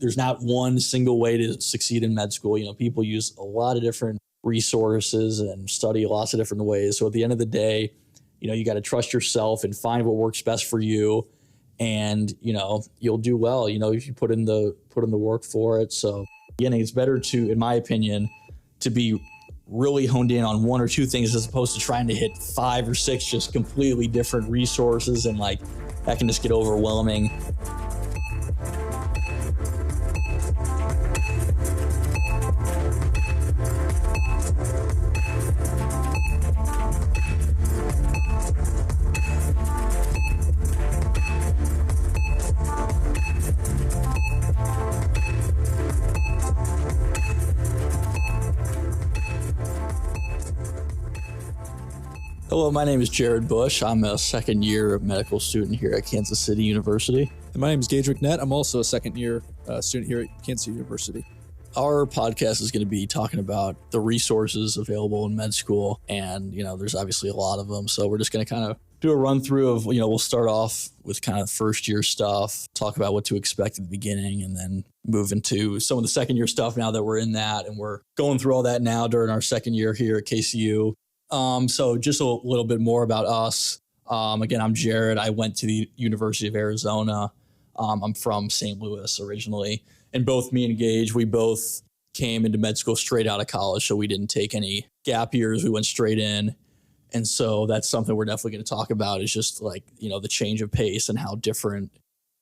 there's not one single way to succeed in med school. You know, people use a lot of different resources and study lots of different ways. So at the end of the day, you know, you got to trust yourself and find what works best for you. And, you know, you'll do well, you know, if you put in the work for it. So again, it's better to, in my opinion, to be really honed in on one or two things as opposed to trying to hit 5 or 6 just completely different resources, and like that can just get overwhelming. Hello, my name is Jared Bush. I'm a second-year medical student here at Kansas City University. And my name is Gage McNett. I'm also a second-year student here at Kansas City University. Our podcast is going to be talking about the resources available in med school, and, you know, there's obviously a lot of them. So we're just going to kind of do a run-through of, you know, we'll start off with kind of first-year stuff, talk about what to expect at the beginning, and then move into some of the second-year stuff now that we're in that, and we're going through all that now during our second year here at KCU. So just a little bit more about us. Again, I'm Jared. I went to the University of Arizona. I'm from St. Louis originally. And both me and Gage, we both came into med school straight out of college. So we didn't take any gap years. We went straight in. And so that's something we're definitely going to talk about, is just like, you know, the change of pace and how different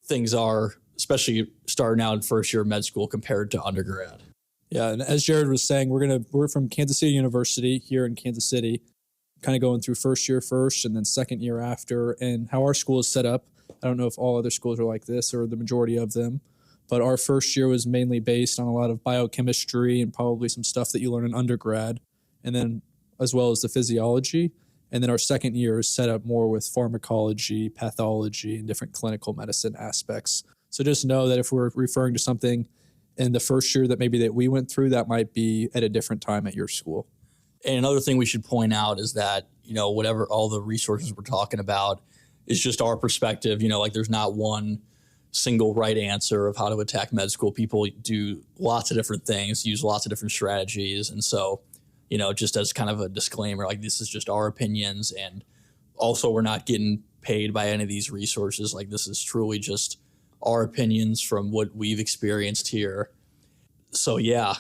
things are, especially starting out in first year of med school compared to undergrad. Yeah, and as Jared was saying, we're from Kansas City University here in Kansas City, kind of going through first year first and then second year after. And how our school is set up, I don't know if all other schools are like this or the majority of them, but our first year was mainly based on a lot of biochemistry and probably some stuff that you learn in undergrad, and then as well as the physiology. And then our second year is set up more with pharmacology, pathology, and different clinical medicine aspects. So just know that if we're referring to something in the first year that maybe that we went through, that might be at a different time at your school. And another thing we should point out is that, you know, whatever all the resources we're talking about is just our perspective. You know, like there's not one single right answer of how to attack med school. People do lots of different things, use lots of different strategies. And so, you know, just as kind of a disclaimer, like this is just our opinions. And also we're not getting paid by any of these resources. Like this is truly just our opinions from what we've experienced here. So yeah.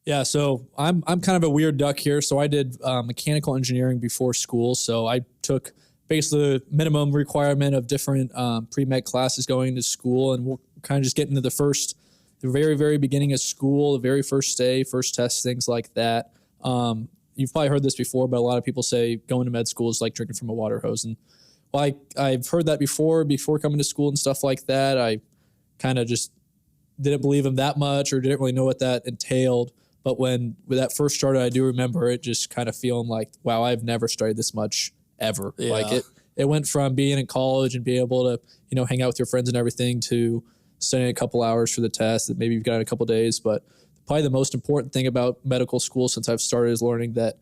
Yeah, so I'm kind of a weird duck here. So I did mechanical engineering before school. So I took basically the minimum requirement of different pre-med classes going to school, and we'll kind of just get into the very, very beginning of school, the very first day, first test, things like that. You've probably heard this before, but a lot of people say going to med school is like drinking from a water hose. And well, I've heard that before coming to school and stuff like that. I kind of just didn't believe him that much or didn't really know what that entailed. But when that first started, I do remember it just kind of feeling like, wow, I've never studied this much ever. Yeah. Like it went from being in college and being able to, you know, hang out with your friends and everything to studying a couple hours for the test that maybe you've got in a couple days. But probably the most important thing about medical school since I've started is learning that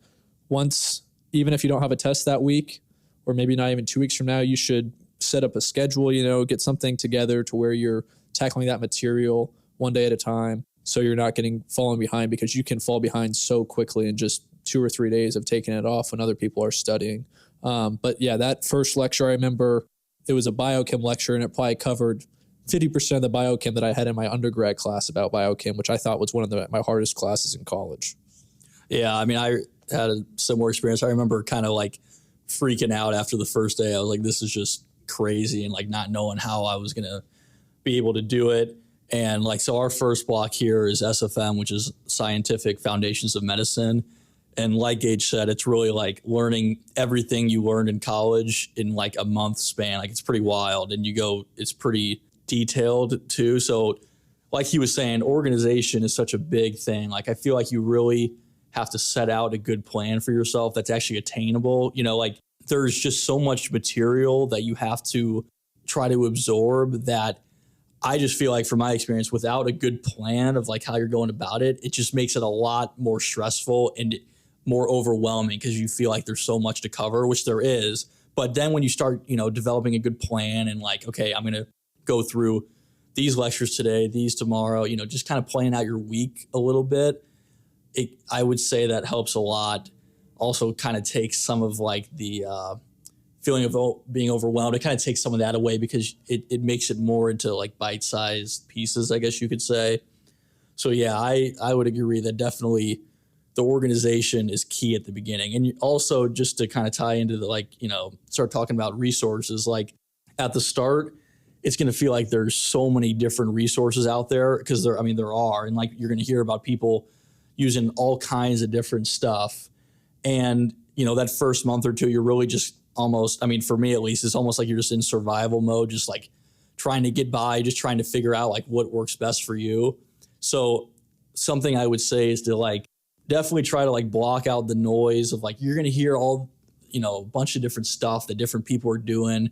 once, even if you don't have a test that week, or maybe not even 2 weeks from now, you should set up a schedule, you know, get something together to where you're tackling that material one day at a time. So you're not falling behind, because you can fall behind so quickly in just 2 or 3 days of taking it off when other people are studying. But yeah, that first lecture, I remember it was a biochem lecture, and it probably covered 50% of the biochem that I had in my undergrad class about biochem, which I thought was one of my hardest classes in college. Yeah, I mean, I had a similar experience. I remember kind of like freaking out after the first day. I was like, this is just crazy, and like not knowing how I was going to be able to do it. And like, so our first block here is SFM, which is Scientific Foundations of Medicine. And like Gage said, it's really like learning everything you learned in college in like a month span. Like it's pretty wild, and it's pretty detailed too. So like he was saying, organization is such a big thing. Like I feel like you really have to set out a good plan for yourself that's actually attainable. You know, like there's just so much material that you have to try to absorb that I just feel like from my experience, without a good plan of like how you're going about it, it just makes it a lot more stressful and more overwhelming, because you feel like there's so much to cover, which there is. But then when you start, you know, developing a good plan and like, okay, I'm going to go through these lectures today, these tomorrow, you know, just kind of playing out your week a little bit. I would say that helps a lot. Also kind of takes some of like the feeling of being overwhelmed. It kind of takes some of that away because it makes it more into like bite-sized pieces, I guess you could say. So yeah, I would agree that definitely the organization is key at the beginning. And also just to kind of tie into the, like, you know, start talking about resources, like at the start, it's going to feel like there's so many different resources out there because there are, and like you're going to hear about people using all kinds of different stuff. And, you know, that first month or two, you're really just almost, I mean, for me at least, it's almost like you're just in survival mode, just like trying to get by, just trying to figure out like what works best for you. So something I would say is to like definitely try to like block out the noise of like, you're going to hear all, you know, a bunch of different stuff that different people are doing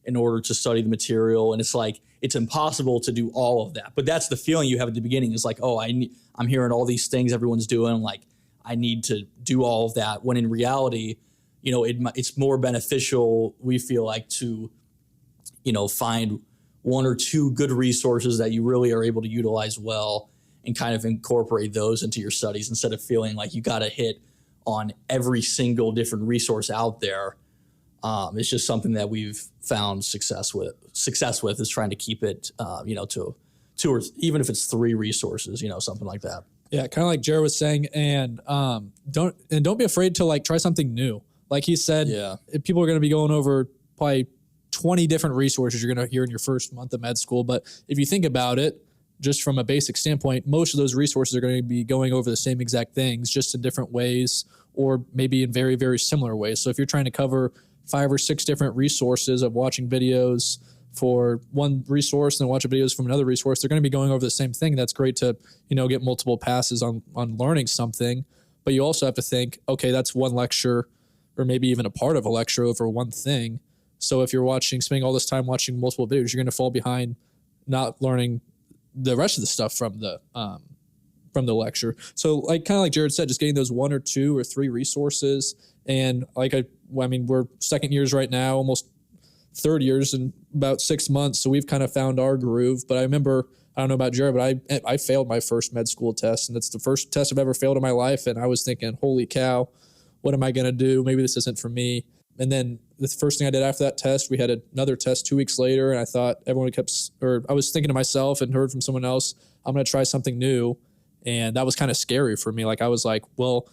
in order to study the material. And it's like, it's impossible to do all of that. But that's the feeling you have at the beginning is like, oh, I'm hearing all these things everyone's doing. Like, I need to do all of that. When in reality, you know, it's more beneficial, we feel like, to, you know, find one or two good resources that you really are able to utilize well and kind of incorporate those into your studies instead of feeling like you got to hit on every single different resource out there. It's just something that we've found success with is trying to keep it, you know, to two or even if it's three resources, you know, something like that. Yeah, kind of like Jared was saying, and don't be afraid to like try something new. Like he said, people are going to be going over probably 20 different resources you're going to hear in your first month of med school. But if you think about it, just from a basic standpoint, most of those resources are going to be going over the same exact things, just in different ways, or maybe in very, very similar ways. So if you're trying to cover 5 or 6 different resources of watching videos for one resource and then watching videos from another resource, they're going to be going over the same thing. That's great to, you know, get multiple passes on learning something. But you also have to think, okay, that's one lecture or maybe even a part of a lecture over one thing. So if you're spending all this time watching multiple videos, you're going to fall behind not learning the rest of the stuff from the lecture. So like kind of like Jared said, just getting those 1 or 2 or 3 resources. And like we're second years right now, almost third years in about 6 months. So we've kind of found our groove. But I remember, I don't know about Jared, but I failed my first med school test, and it's the first test I've ever failed in my life. And I was thinking, holy cow, what am I going to do? Maybe this isn't for me. And then the first thing I did after that test, we had another test 2 weeks later, and I thought I was thinking to myself and heard from someone else, I'm going to try something new. And that was kind of scary for me. Like I was like, well,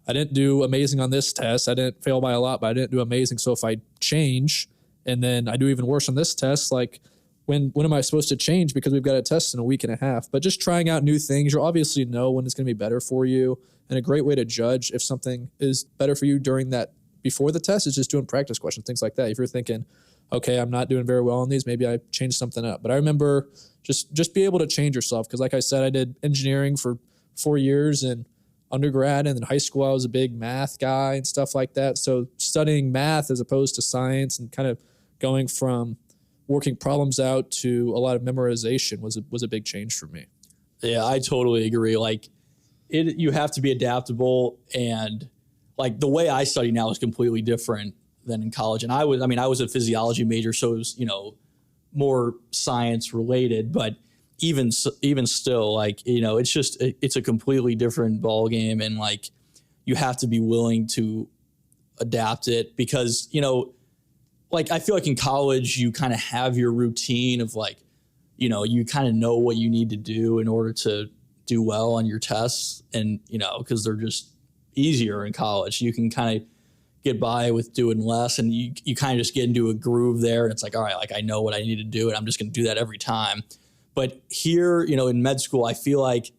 I didn't do amazing on this test. I didn't fail by a lot, but I didn't do amazing. So if I change and then I do even worse on this test, like when am I supposed to change because we've got a test in a week and a half? But just trying out new things, you'll obviously know when it's going to be better for you. And a great way to judge if something is better for you during that before the test is just doing practice questions, things like that. If you're thinking, okay, I'm not doing very well on these, maybe I change something up. But I remember just be able to change yourself. Because like I said, I did engineering for 4 years in undergrad, and in high school I was a big math guy and stuff like that. So studying math as opposed to science and kind of going from working problems out to a lot of memorization was a big change for me. Yeah, I totally agree. Like you have to be adaptable, and like the way I study now is completely different than in college. And I was a physiology major, so it was, you know, more science related, but even still, like, you know, it's a completely different ball game. And like, you have to be willing to adapt it because, you know, like, I feel like in college, you kind of have your routine of like, you know, you kind of know what you need to do in order to do well on your tests. And, you know, cause they're just easier in college. You can kind of get by with doing less, and you kind of just get into a groove there. And it's like, all right, like I know what I need to do, and I'm just going to do that every time. But here, you know, in med school, I feel like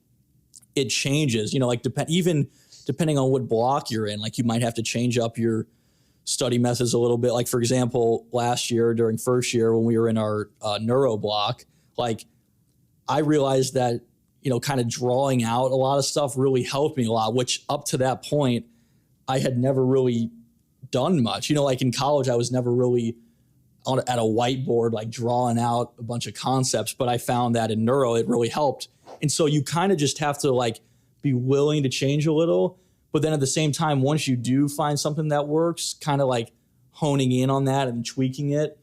it changes, you know, like even depending on what block you're in, like you might have to change up your study methods a little bit. Like, for example, last year during first year when we were in our neuro block, like I realized that, you know, kind of drawing out a lot of stuff really helped me a lot, which up to that point, I had never really done much. You know, like in college, I was never really at a whiteboard, like drawing out a bunch of concepts, but I found that in neuro, it really helped. And so you kind of just have to like be willing to change a little, but then at the same time, once you do find something that works, kind of like honing in on that and tweaking it.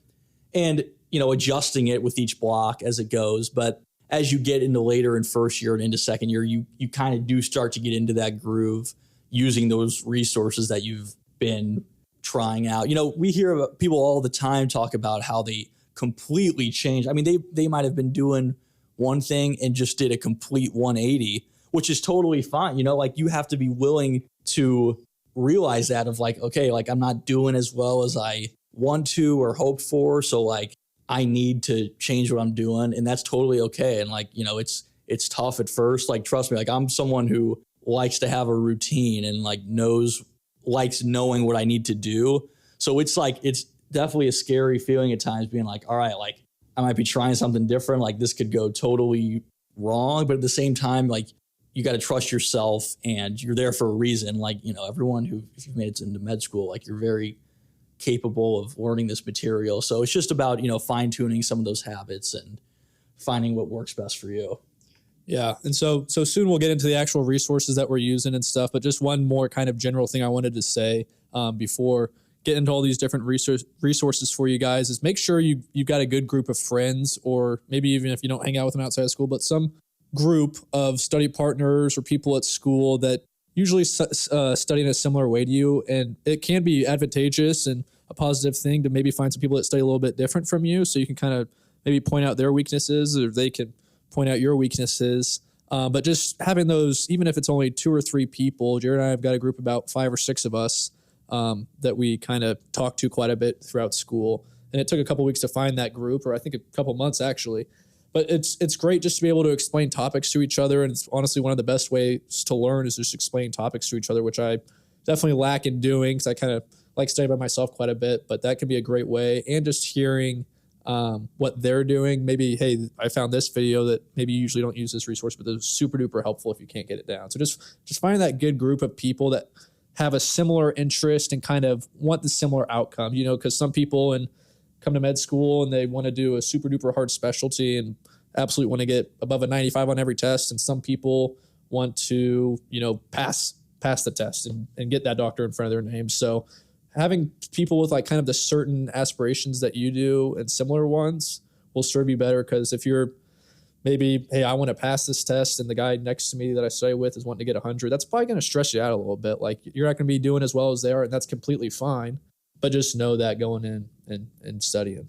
And adjusting it with each block as it goes. But as you get into later in first year and into second year, you kind of do start to get into that groove using those resources that you've been trying out. We hear about people all the time talk about how they completely changed. I mean, they might have been doing one thing and just did a complete 180, which is totally fine. Like you have to be willing to realize that of like, okay, like I'm not doing as well as I want to or hoped for. So like I need to change what I'm doing, and that's totally okay. And like, it's tough at first. Like, trust me, like I'm someone who likes to have a routine and like likes knowing what I need to do. So it's like, it's definitely a scary feeling at times being like, all right, like I might be trying something different. Like this could go totally wrong. But at the same time, like you got to trust yourself and you're there for a reason. Like, everyone if you've made it into med school, like you're very capable of learning this material. So it's just about, fine tuning some of those habits and finding what works best for you. Yeah. And so soon we'll get into the actual resources that we're using and stuff, but just one more kind of general thing I wanted to say before getting into all these different resources for you guys is make sure you've got a good group of friends, or maybe even if you don't hang out with them outside of school, but some group of study partners or people at school that usually study in a similar way to you. And it can be advantageous and a positive thing to maybe find some people that study a little bit different from you, so you can kind of maybe point out their weaknesses, or they can point out your weaknesses. But just having those, even if it's only 2 or 3 people, Jared and I have got a group about 5 or 6 of us that we kind of talk to quite a bit throughout school. And it took a couple weeks to find that group, or I think a couple months actually. But it's great just to be able to explain topics to each other. And it's honestly one of the best ways to learn is just explain topics to each other, which I definitely lack in doing because I kind of like studying by myself quite a bit. But that can be a great way. And just hearing what they're doing. Maybe, hey, I found this video that maybe you usually don't use this resource, but it's super duper helpful if you can't get it down. So just find that good group of people that have a similar interest and kind of want the similar outcome, because some people come to med school and they want to do a super duper hard specialty and absolutely want to get above a 95 on every test. And some people want to, pass the test and get that doctor in front of their name. So having people with like kind of the certain aspirations that you do and similar ones will serve you better. Because if you're maybe, hey, I want to pass this test and the guy next to me that I study with is wanting to get 100, that's probably going to stress you out a little bit. Like you're not going to be doing as well as they are, and that's completely fine. But just know that going in and studying.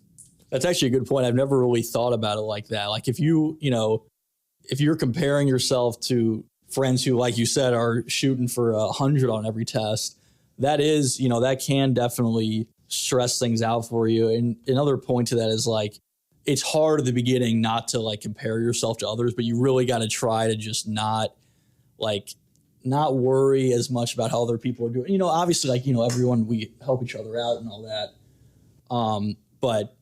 That's actually a good point. I've never really thought about it like that. Like if if you're comparing yourself to friends who, like you said, are shooting for 100 on every test, that is, that can definitely stress things out for you. And another point to that is like, it's hard at the beginning not to like compare yourself to others, but you really got to try to just not worry as much about how other people are doing. Obviously, like, everyone, we help each other out and all that. But,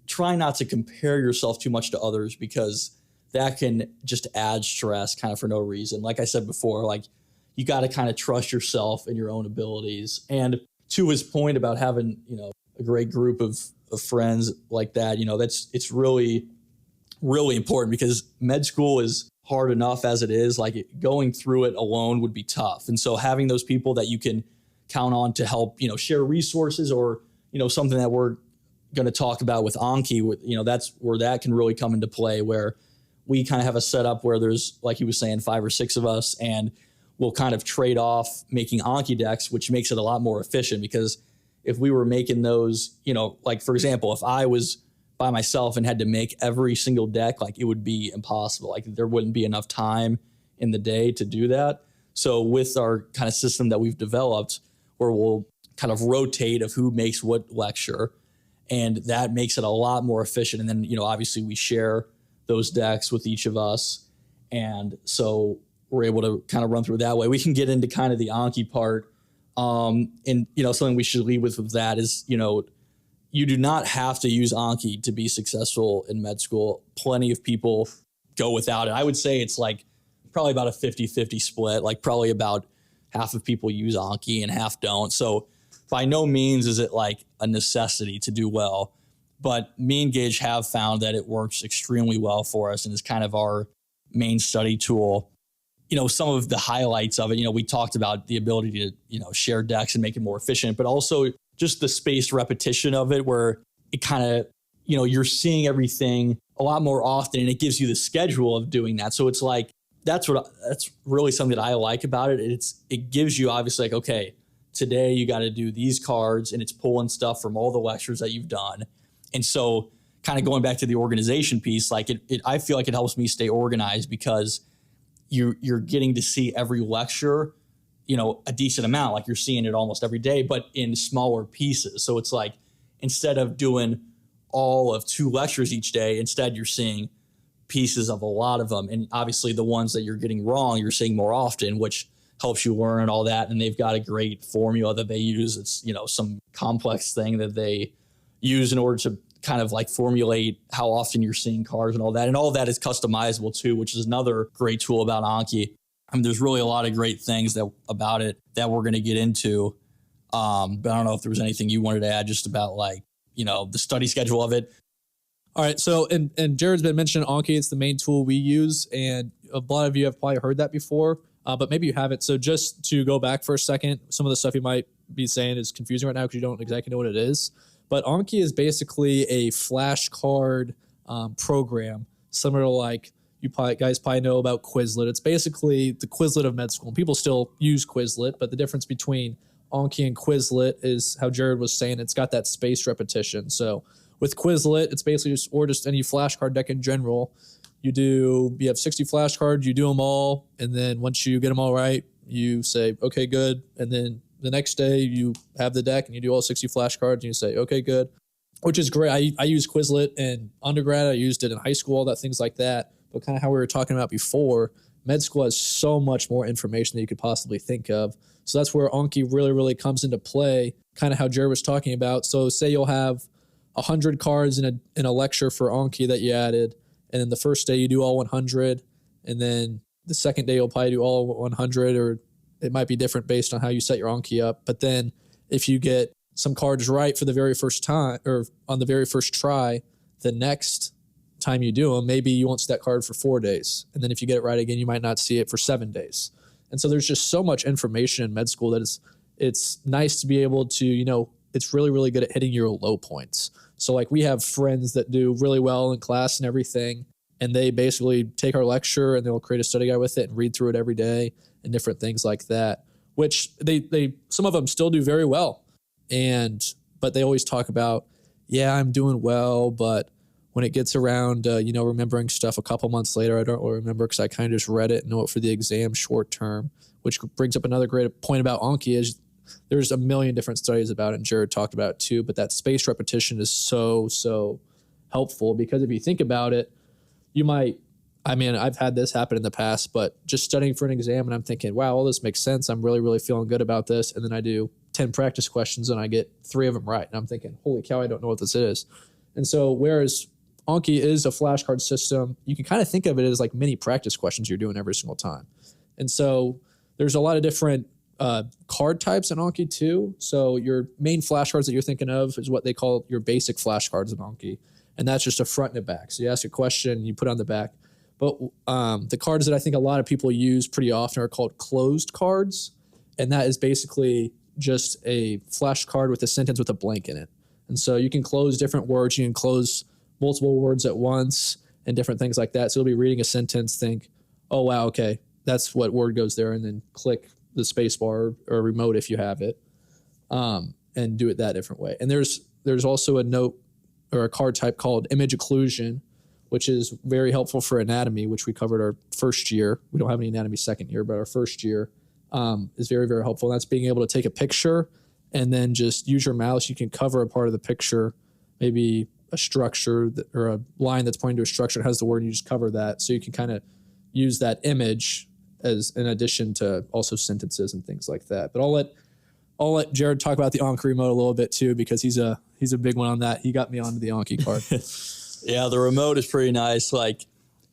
try not to compare yourself too much to others, because that can just add stress kind of for no reason. Like I said before, like you got to kind of trust yourself and your own abilities. And to his point about having, a great group of friends like that, it's really, really important, because med school is hard enough as it is. Like going through it alone would be tough. And so having those people that you can count on to help, share resources, or, something that we're going to talk about with Anki, that's where that can really come into play, where we kind of have a setup where there's, like he was saying, 5 or 6 of us, and we'll kind of trade off making Anki decks, which makes it a lot more efficient. Because if we were making those, like for example, if I was by myself and had to make every single deck, like it would be impossible. Like there wouldn't be enough time in the day to do that. So with our kind of system that we've developed, where we'll kind of rotate of who makes what lecture, and that makes it a lot more efficient. And then, obviously we share those decks with each of us. And so we're able to kind of run through that way. We can get into kind of the Anki part. And, something we should lead with that is, you do not have to use Anki to be successful in med school. Plenty of people go without it. I would say it's like probably about a 50-50 split, like probably about half of people use Anki and half don't. So by no means is it like a necessity to do well, but me and Gage have found that it works extremely well for us and is kind of our main study tool. Some of the highlights of it, we talked about the ability to, share decks and make it more efficient, but also just the spaced repetition of it, where it kind of, you're seeing everything a lot more often, and it gives you the schedule of doing that. So it's like, that's really something that I like about it. It gives you obviously like, okay, today you got to do these cards, and it's pulling stuff from all the lectures that you've done. And so kind of going back to the organization piece, like I feel like it helps me stay organized because you're getting to see every lecture, a decent amount, like you're seeing it almost every day, but in smaller pieces. So it's like, instead of doing all of 2 lectures each day, instead you're seeing pieces of a lot of them. And obviously the ones that you're getting wrong, you're seeing more often, which helps you learn and all that. And they've got a great formula that they use. It's, some complex thing that they use in order to kind of like formulate how often you're seeing cards and all that. And all of that is customizable too, which is another great tool about Anki. I mean, there's really a lot of great things about it that we're going to get into. But I don't know if there was anything you wanted to add just about like, the study schedule of it. All right. So, and Jared's been mentioning Anki. It's the main tool we use. And a lot of you have probably heard that before, but maybe you haven't. So just to go back for a second, some of the stuff you might be saying is confusing right now because you don't exactly know what it is. But Anki is basically a flashcard program, similar to like guys probably know about Quizlet. It's basically the Quizlet of med school. And people still use Quizlet, but the difference between Anki and Quizlet is how Jared was saying, it's got that spaced repetition. So with Quizlet, it's basically just any flashcard deck in general. You have 60 flashcards, you do them all, and then once you get them all right, you say, okay, good. And then the next day you have the deck and you do all 60 flashcards and you say, okay, good, which is great. I use Quizlet in undergrad. I used it in high school, all that, things like that. But kind of how we were talking about before, med school has so much more information than you could possibly think of. So that's where Anki really, really comes into play, kind of how Jared was talking about. So say you'll have 100 cards in a lecture for Anki that you added, and then the first day you do all 100, and then the second day you'll probably do all 100, or it might be different based on how you set your Anki up. But then if you get some cards right for the very first time, or on the very first try, the next time you do them, maybe you won't see that card for 4 days. And then if you get it right again, you might not see it for 7 days. And so there's just so much information in med school that it's nice to be able to, it's really, really good at hitting your low points. So like we have friends that do really well in class and everything, and they basically take our lecture and they'll create a study guide with it and read through it every day and different things like that, which they some of them still do very well. But they always talk about, yeah, I'm doing well, but when it gets around, remembering stuff a couple months later, I don't really remember because I kind of just read it and know it for the exam short term, which brings up another great point about Anki is there's a million different studies about it, and Jared talked about it too, but that spaced repetition is so helpful because if you think about it, I've had this happen in the past, but just studying for an exam and I'm thinking, wow, all this makes sense. I'm really, really feeling good about this. And then I do 10 practice questions and I get 3 of them right. And I'm thinking, holy cow, I don't know what this is. And so whereas Anki is a flashcard system, you can kind of think of it as like mini practice questions you're doing every single time. And so there's a lot of different card types in Anki too. So your main flashcards that you're thinking of is what they call your basic flashcards in Anki. And that's just a front and a back. So you ask a question, you put on the back. But the cards that I think a lot of people use pretty often are called closed cards. And that is basically just a flashcard with a sentence with a blank in it. And so you can close different words. You can close multiple words at once and different things like that. So you'll be reading a sentence, think, oh, wow, okay, that's what word goes there. And then click the space bar or remote if you have it, and do it that different way. And there's also a note or a card type called image occlusion, which is very helpful for anatomy, which we covered our first year. We don't have any anatomy second year, but our first year is very, very helpful. And that's being able to take a picture and then just use your mouse. You can cover a part of the picture, maybe a structure or a line that's pointing to a structure that has the word, and you just cover that. So you can kind of use that image as in addition to also sentences and things like that. But I'll let Jared talk about the Anki remote a little bit too, because he's a big one on that. He got me onto the Anki card. Yeah, the remote is pretty nice. Like,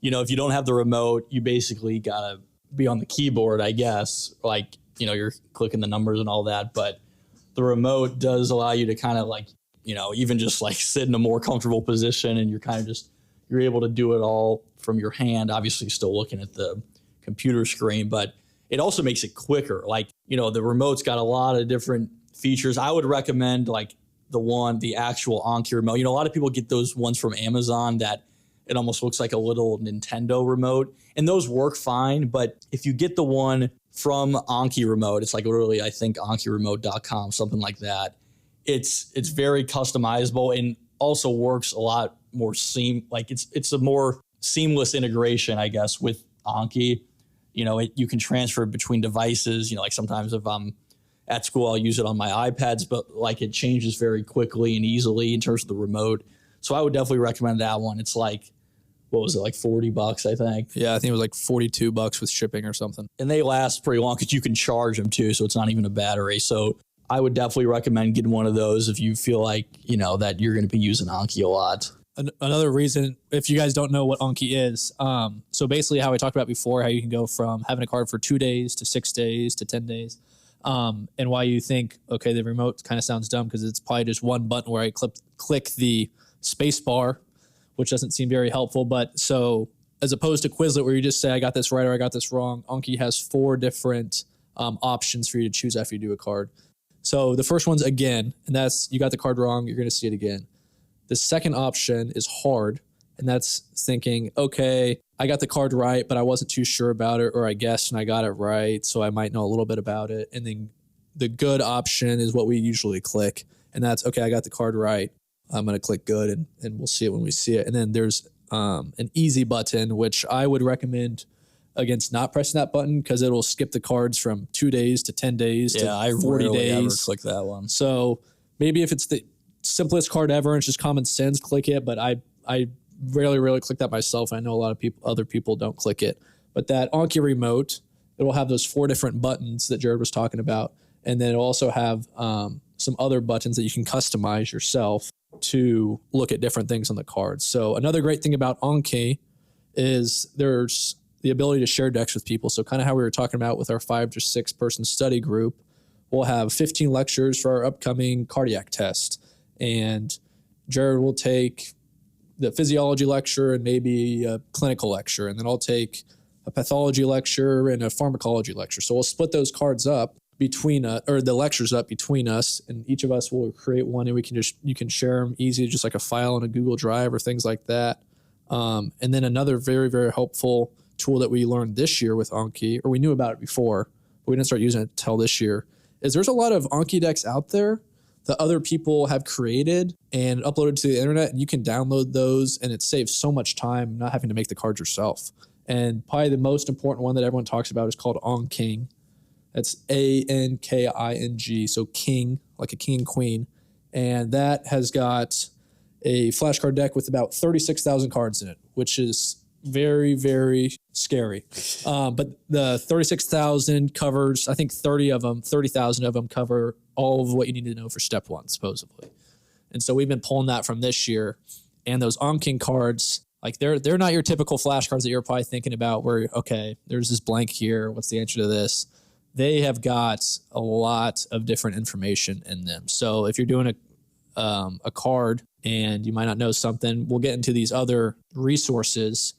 if you don't have the remote, you basically gotta be on the keyboard, I guess. Like, you're clicking the numbers and all that. But the remote does allow you to kind of like, even just like sit in a more comfortable position, and you're able to do it all from your hand, obviously still looking at the computer screen, but it also makes it quicker. Like, the remote's got a lot of different features. I would recommend like the actual Anki remote. You know, a lot of people get those ones from Amazon that it almost looks like a little Nintendo remote, and those work fine. But if you get the one from Anki Remote, it's like literally, I think ankiremote.com, something like that. It's very customizable and also works a lot more it's a more seamless integration, I guess, with Anki. You know, you can transfer between devices. You know, like sometimes if I'm at school, I'll use it on my iPads, but like it changes very quickly and easily in terms of the remote. So I would definitely recommend that one. It's like, what was it, like $40, I think? Yeah, I think it was like $42 with shipping or something. And they last pretty long because you can charge them too, so it's not even a battery. So I would definitely recommend getting one of those if you feel like, you know, that you're going to be using Anki a lot. Another reason, if you guys don't know what Anki is, so basically how I talked about before, how you can go from having a card for 2 days to 6 days to 10 days. And why you think, okay, the remote kind of sounds dumb because it's probably just one button where I click the space bar, which doesn't seem very helpful. But so as opposed to Quizlet where you just say, I got this right or I got this wrong, Anki has 4 different options for you to choose after you do a card. So the first one's again, and that's you got the card wrong, you're going to see it again. The second option is hard, and that's thinking, okay, I got the card right, but I wasn't too sure about it, or I guessed and I got it right, so I might know a little bit about it. And then the good option is what we usually click, and that's, okay, I got the card right. I'm going to click good, and we'll see it when we see it. And then there's an easy button, which I would recommend against not pressing that button because it'll skip the cards from 2 days to 10 days to 40 days. Ever click that one. So maybe if it's the simplest card ever and it's just common sense, click it. But I rarely click that myself. I know a lot of other people don't click it. But that Anki remote, it will have those 4 different buttons that Jared was talking about. And then it'll also have some other buttons that you can customize yourself to look at different things on the cards. So another great thing about Anki is there's the ability to share decks with people. So kind of how we were talking about with our 5 to 6 person study group, we'll have 15 lectures for our upcoming cardiac test. And Jared will take the physiology lecture and maybe a clinical lecture. And then I'll take a pathology lecture and a pharmacology lecture. So we'll split those cards up between or the lectures up between us, and each of us will create one, and you can share them easy, just like a file in a Google Drive or things like that. And then another very, very helpful tool that we learned this year with Anki, or we knew about it before, but we didn't start using it until this year, is there's a lot of Anki decks out there that other people have created and uploaded to the internet, and you can download those, and it saves so much time not having to make the cards yourself. And probably the most important one that everyone talks about is called Anking. That's Anking, so king, like a king and queen. And that has got a flashcard deck with about 36,000 cards in it, which is very, very scary. But the 36,000 covers, I think 30,000 of them cover all of what you need to know for step 1, supposedly. And so we've been pulling that from this year. And those Anking cards, like they're not your typical flashcards that you're probably thinking about where, okay, there's this blank here. What's the answer to this? They have got a lot of different information in them. So if you're doing a card and you might not know something, we'll get into these other resources.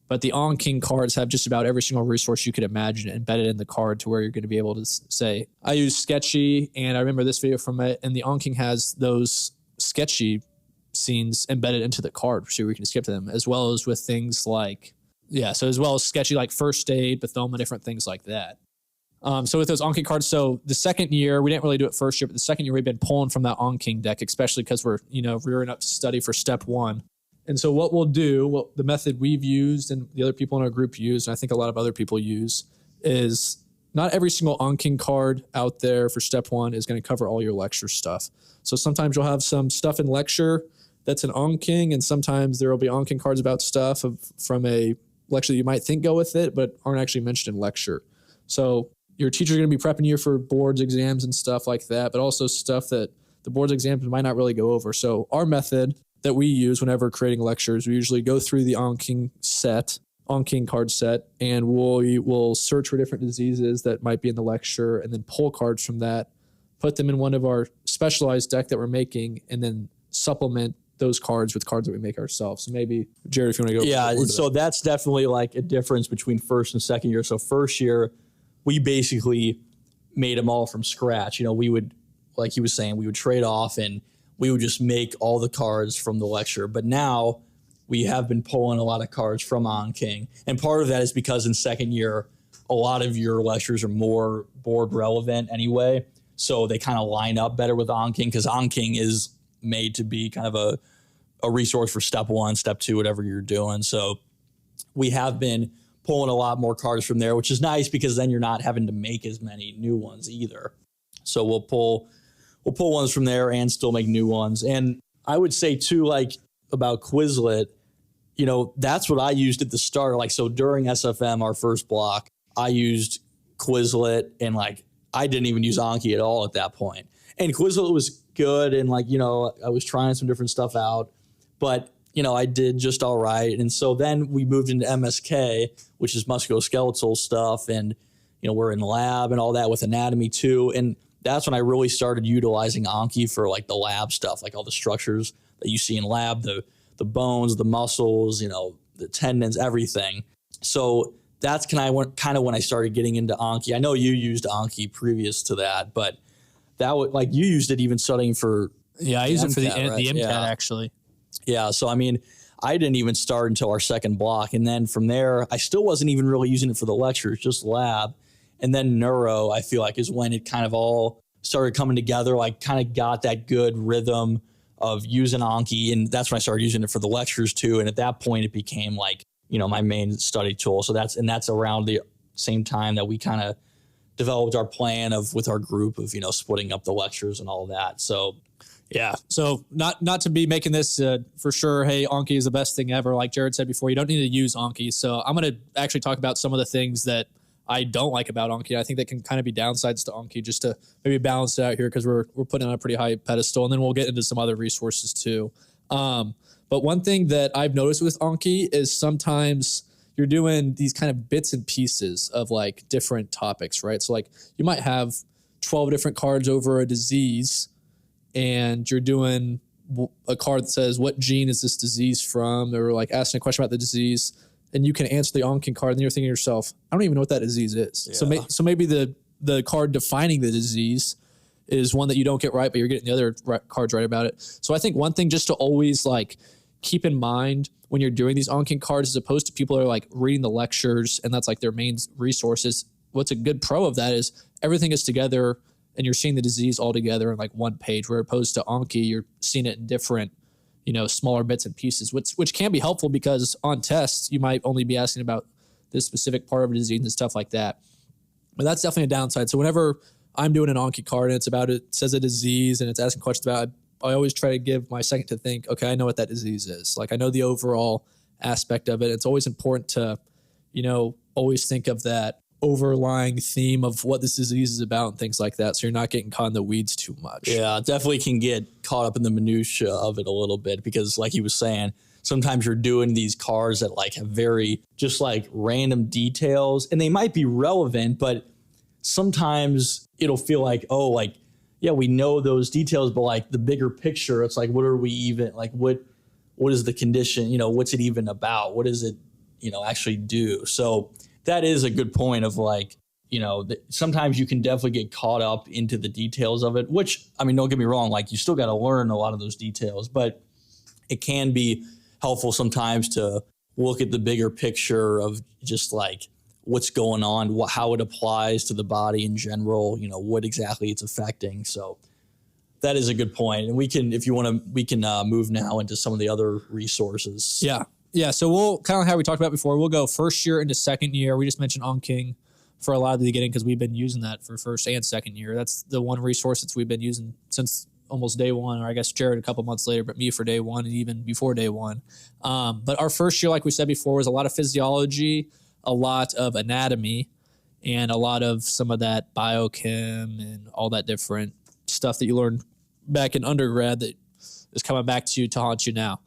But the Anking cards have just about every single resource you could imagine embedded in the card to where you're going to be able to say, I use Sketchy, and I remember this video from it, and the Anking has those Sketchy scenes embedded into the card so we can skip to them, as well as with things like, as well as Sketchy like first aid, Pathoma, different things like that. So with those Anking cards, so the second year, we didn't really do it first year, but the second year we've been pulling from that Anking deck, especially because we're, rearing up to study for step 1. And so what we'll do, the method we've used and the other people in our group use, and I think a lot of other people use, is not every single Anking card out there for step 1 is going to cover all your lecture stuff. So sometimes you'll have some stuff in lecture that's an Anking, and sometimes there will be Anking cards about stuff from a lecture that you might think go with it, but aren't actually mentioned in lecture. So your teacher's going to be prepping you for boards, exams, and stuff like that, but also stuff that the boards exams might not really go over. So our method that we use whenever creating lectures, we usually go through the Anking card set, and we'll search for different diseases that might be in the lecture, and then pull cards from that, put them in one of our specialized deck that we're making, and then supplement those cards with cards that we make ourselves. So maybe, Jared, if you want to go. Yeah, so that's definitely like a difference between first and second year. So first year, we basically made them all from scratch. We would, like he was saying, we would trade off, and we would just make all the cards from the lecture. But now we have been pulling a lot of cards from OnKing. And part of that is because in second year, a lot of your lectures are more board relevant anyway. So they kind of line up better with OnKing, because OnKing is made to be kind of a resource for step 1, step 2, whatever you're doing. So we have been pulling a lot more cards from there, which is nice because then you're not having to make as many new ones either. So we'll pull ones from there and still make new ones. And I would say too, like about Quizlet, you know, that's what I used at the start. Like, so during SFM, our first block, I used Quizlet, and like, I didn't even use Anki at all at that point. And Quizlet was good. And like, you know, I was trying some different stuff out, but you know, I did just all right. And so then we moved into MSK, which is musculoskeletal stuff. And, you know, we're in the lab and all that with anatomy too. And that's when I really started utilizing Anki for like the lab stuff, like all the structures that you see in lab, the bones, the muscles, you know, the tendons, everything. So that's kind of when I started getting into Anki. I know you used Anki previous to that, but that would, like, you used it even studying for. Yeah, I used it for the right? MCAT actually. Yeah. So, I mean, I didn't even start until our second block. And then from there, I still wasn't even really using it for the lectures, just lab. And then neuro, I feel like, is when it kind of all started coming together, like kind of got that good rhythm of using Anki. And that's when I started using it for the lectures too. And at that point, it became like, you know, my main study tool. So that's around the same time that we kind of developed our plan with our group of, you know, splitting up the lectures and all that. So yeah. So not to be making this for sure, hey, Anki is the best thing ever. Like Jared said before, you don't need to use Anki. So I'm going to actually talk about some of the things that I don't like about Anki. I think that can kind of be downsides to Anki, just to maybe balance it out here, because we're putting on a pretty high pedestal, and then we'll get into some other resources too. But one thing that I've noticed with Anki is sometimes you're doing these kind of bits and pieces of like different topics, right? So like you might have 12 different cards over a disease, and you're doing a card that says, what gene is this disease from? Or like asking a question about the disease, and you can answer the OnKing card, and you're thinking to yourself, I don't even know what that disease is. Yeah. So maybe the card defining the disease is one that you don't get right, but you're getting the other cards right about it. So I think one thing just to always like keep in mind when you're doing these OnKing cards, as opposed to people that are like reading the lectures and that's like their main resources, what's a good pro of that is everything is together and you're seeing the disease all together in like one page, where opposed to Anki, you're seeing it in different, you know, smaller bits and pieces, which can be helpful, because on tests, you might only be asking about this specific part of a disease and stuff like that. But that's definitely a downside. So whenever I'm doing an Anki card and it says a disease and it's asking questions about it, I always try to give my second to think, okay, I know what that disease is. Like, I know the overall aspect of it. It's always important to, you know, always think of that overlying theme of what this disease is about and things like that, so you're not getting caught in the weeds too much. Yeah, definitely can get caught up in the minutia of it a little bit, because like he was saying, sometimes you're doing these cards that like have very just like random details, and they might be relevant, but sometimes it'll feel like, oh, like, yeah, we know those details, but like the bigger picture, it's like, what are we even, like, what is the condition, you know, what's it even about? What does it, you know, actually do? So that is a good point of like, you know, sometimes you can definitely get caught up into the details of it, which, I mean, don't get me wrong, like you still got to learn a lot of those details, but it can be helpful sometimes to look at the bigger picture of just like what's going on, how it applies to the body in general, you know, what exactly it's affecting. So that is a good point. And we can, if you want to, we can move now into some of the other resources. Yeah. Yeah, so we'll kind of how we talked about before, we'll go first year into second year. We just mentioned OnKing for a lot of the beginning because we've been using that for first and second year. That's the one resource that we've been using since almost day one, or I guess Jared a couple months later, but me for day one and even before day one. But our first year, like we said before, was a lot of physiology, a lot of anatomy, and a lot of some of that biochem and all that different stuff that you learned back in undergrad that is coming back to haunt you now.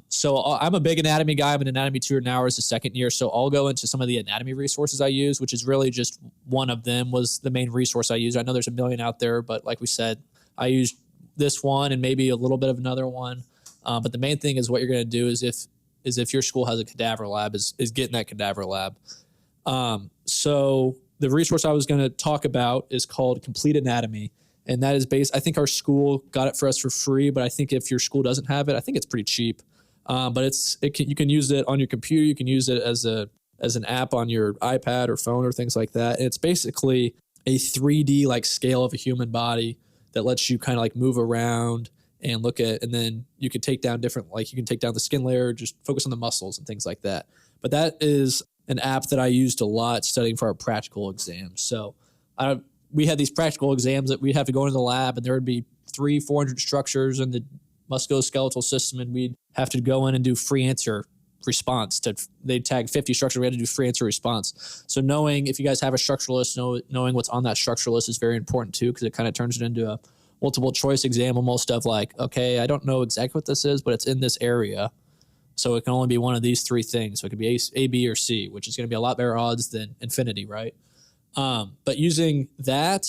So I'm a big anatomy guy. I'm an anatomy tutor now as a second year. So I'll go into some of the anatomy resources I use, which is really just one of them was the main resource I use. I know there's a million out there, but like we said, I use this one and maybe a little bit of another one. But the main thing is what you're going to do is if your school has a cadaver lab is getting that cadaver lab. So the resource I was going to talk about is called Complete Anatomy. And that is based, I think our school got it for us for free, but I think if your school doesn't have it, I think it's pretty cheap. But you can use it on your computer. You can use it as an app on your iPad or phone or things like that. And it's basically a 3D like scale of a human body that lets you kind of like move around and look at, and then you can take down different, like you can take down the skin layer, just focus on the muscles and things like that. But that is an app that I used a lot studying for our practical exams. So we had these practical exams that we'd have to go into the lab, and there would be 400 structures in the musculoskeletal system, and we'd have to go in and do free answer response. They'd tag 50 structures. We had to do free answer response. So knowing if you guys have a structure list, knowing what's on that structure list is very important too, because it kind of turns it into a multiple choice exam almost of like, okay, I don't know exactly what this is, but it's in this area. So it can only be one of these three things. So it could be A, B, or C, which is going to be a lot better odds than infinity, right? But using that,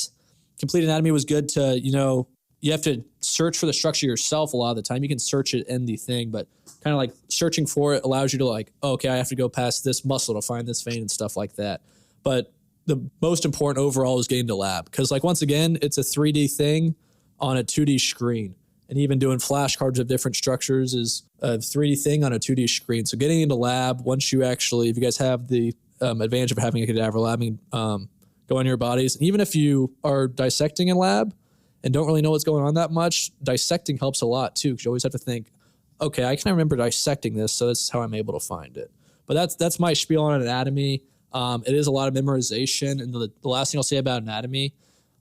complete anatomy was good to, you have to search for the structure yourself a lot of the time. You can search it in the thing, but kind of like searching for it allows you to like, oh, okay, I have to go past this muscle to find this vein and stuff like that. But the most important overall is getting to lab. Because like, once again, it's a 3D thing on a 2D screen. And even doing flashcards of different structures is a 3D thing on a 2D screen. So getting into lab, once you actually, if you guys have the advantage of having a cadaver labbing, go into your bodies. And even if you are dissecting in lab and don't really know what's going on that much, dissecting helps a lot too, because you always have to think, okay, I can remember dissecting this, so this is how I'm able to find it. But that's my spiel on anatomy. It is a lot of memorization. And the last thing I'll say about anatomy,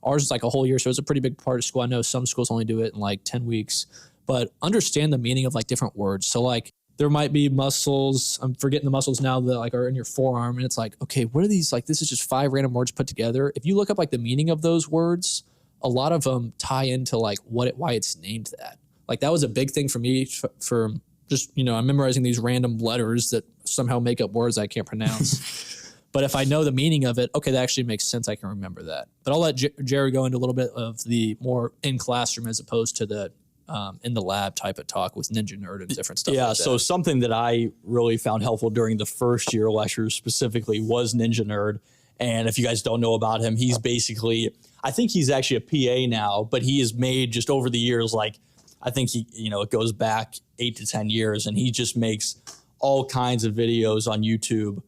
ours is like a whole year, so it's a pretty big part of school. I know some schools only do it in like 10 weeks. But understand the meaning of like different words. So like there might be muscles, I'm forgetting the muscles now that like are in your forearm, and it's like, okay, what are these? Like, this is just 5 random words put together. If you look up like the meaning of those words, a lot of them tie into like why it's named that. Like that was a big thing for me for just, I'm memorizing these random letters that somehow make up words I can't pronounce. But if I know the meaning of it, okay, that actually makes sense. I can remember that. But I'll let Jared go into a little bit of the more in classroom as opposed to the in the lab type of talk with Ninja Nerd and different stuff. Yeah, like that. so something that I really found helpful during the first year lectures specifically was Ninja Nerd. And if you guys don't know about him, he's basically, I think he's actually a PA now, but he has made just over the years, like, I think it goes back 8 to 10 years, and he just makes all kinds of videos on YouTube.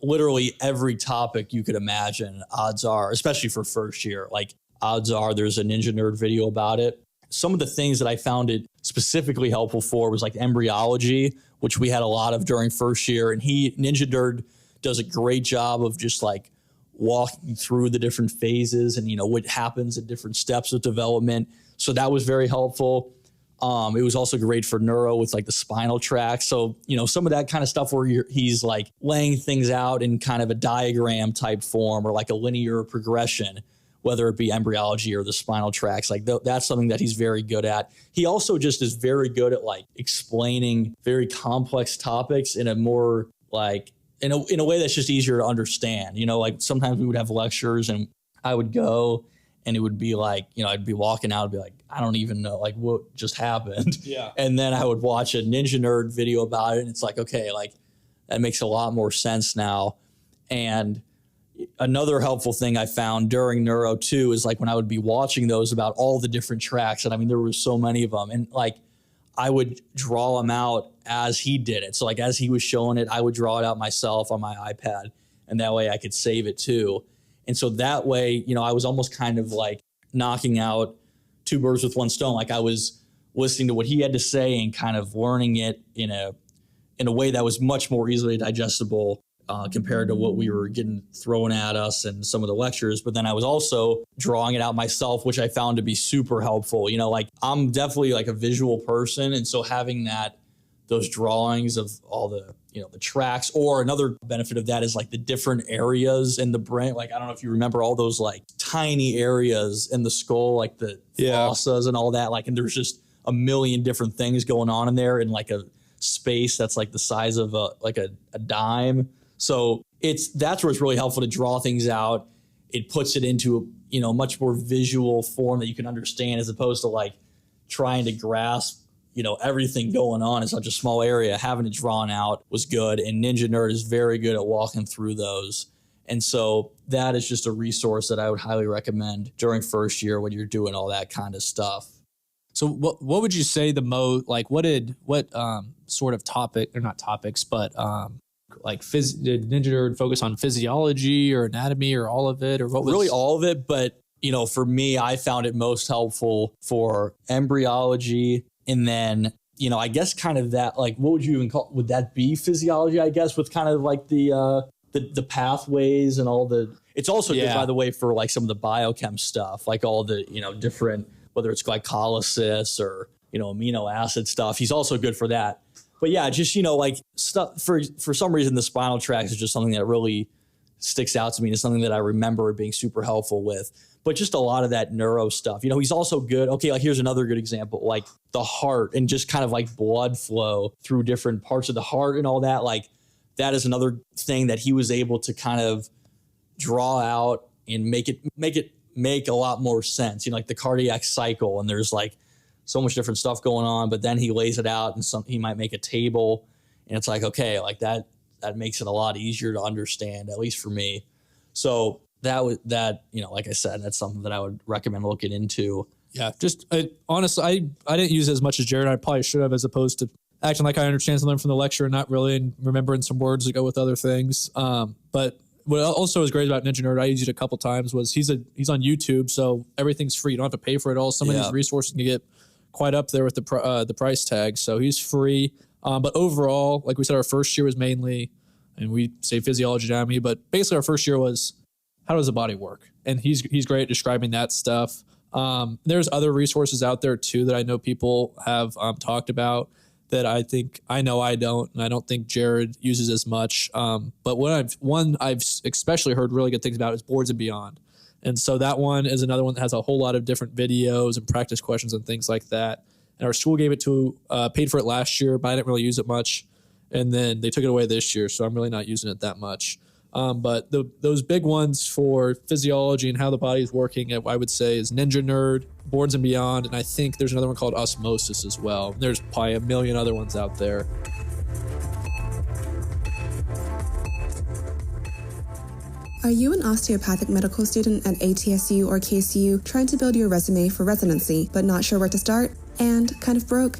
Literally every topic you could imagine, odds are, especially for first year, like odds are there's a Ninja Nerd video about it. Some of the things that I found it specifically helpful for was like embryology, which we had a lot of during first year. And Ninja Nerd does a great job of just like walking through the different phases and, what happens at different steps of development. So that was very helpful. It was also great for neuro with like the spinal tract. So, some of that kind of stuff where he's like laying things out in kind of a diagram type form or like a linear progression, whether it be embryology or the spinal tracts, like that's something that he's very good at. He also just is very good at like explaining very complex topics in a more like, in a way that's just easier to understand. Like sometimes we would have lectures and I would go and it would be like, I'd be walking out and be like, I don't even know like what just happened. Yeah. And then I would watch a Ninja Nerd video about it and it's like, okay, like that makes a lot more sense now. And another helpful thing I found during neuro too is like when I would be watching those about all the different tracks, and I mean, there were so many of them, and like I would draw them out as he did it. So like as he was showing it, I would draw it out myself on my iPad, and that way I could save it too. And so that way, I was almost kind of like knocking out 2 birds with 1 stone. Like I was listening to what he had to say and kind of learning it in a way that was much more easily digestible compared to what we were getting thrown at us in some of the lectures. But then I was also drawing it out myself, which I found to be super helpful. Like I'm definitely like a visual person. And so having those drawings of all the, the tracks, or another benefit of that is like the different areas in the brain. Like, I don't know if you remember all those like tiny areas in the skull, like the fossas and all that. Like, and there's just a million different things going on in there in like a space that's like the size of a dime. So that's where it's really helpful to draw things out. It puts it into a much more visual form that you can understand, as opposed to like trying to grasp everything going on in such a small area. Having it drawn out was good, and Ninja Nerd is very good at walking through those. And so that is just a resource that I would highly recommend during first year when you're doing all that kind of stuff. So what would you say the most, like what sort of topic, or not topics, but did Ninja Nerd focus on physiology or anatomy or all of it, or what was really all of it? But, for me, I found it most helpful for embryology. And then, I guess kind of that, like, what would you even call, would that be physiology, I guess, with kind of like the pathways and all the, it's also good, by the way, for like some of the biochem stuff, like all the, different, whether it's glycolysis or, amino acid stuff. He's also good for that. But yeah, just, like stuff for some reason, the spinal tract is just something that really sticks out to me. It's something that I remember being super helpful with, but just a lot of that neuro stuff, he's also good. Okay. Like here's another good example, like the heart and just kind of like blood flow through different parts of the heart and all that. Like that is another thing that he was able to kind of draw out and make a lot more sense, like the cardiac cycle, and there's like so much different stuff going on, but then he lays it out and he might make a table and it's like, okay, like that makes it a lot easier to understand, at least for me. So like I said, that's something that I would recommend looking into. Yeah. Just honestly, I didn't use it as much as Jared. I probably should have, as opposed to acting like I understand something from the lecture and not really, and remembering some words that go with other things. But what also is great about Ninja Nerd, I used it a couple times, was he's on YouTube, so everything's free. You don't have to pay for it all. Some of these resources can get quite up there with the price tag, so he's free. But overall, like we said, our first year was mainly, and we say physiology, anatomy, but basically our first year was how does the body work, and he's great at describing that stuff. There's other resources out there too that I know people have talked about that I think I know I don't, and I don't think Jared uses as much. But one I've especially heard really good things about is Boards and Beyond. And so that one is another one that has a whole lot of different videos and practice questions and things like that. And our school gave it paid for it last year, but I didn't really use it much. And then they took it away this year, so I'm really not using it that much. But those big ones for physiology and how the body is working, I would say, is Ninja Nerd, Boards and Beyond, and I think there's another one called Osmosis as well. There's probably a million other ones out there. Are you an osteopathic medical student at ATSU or KCU trying to build your resume for residency but not sure where to start and kind of broke?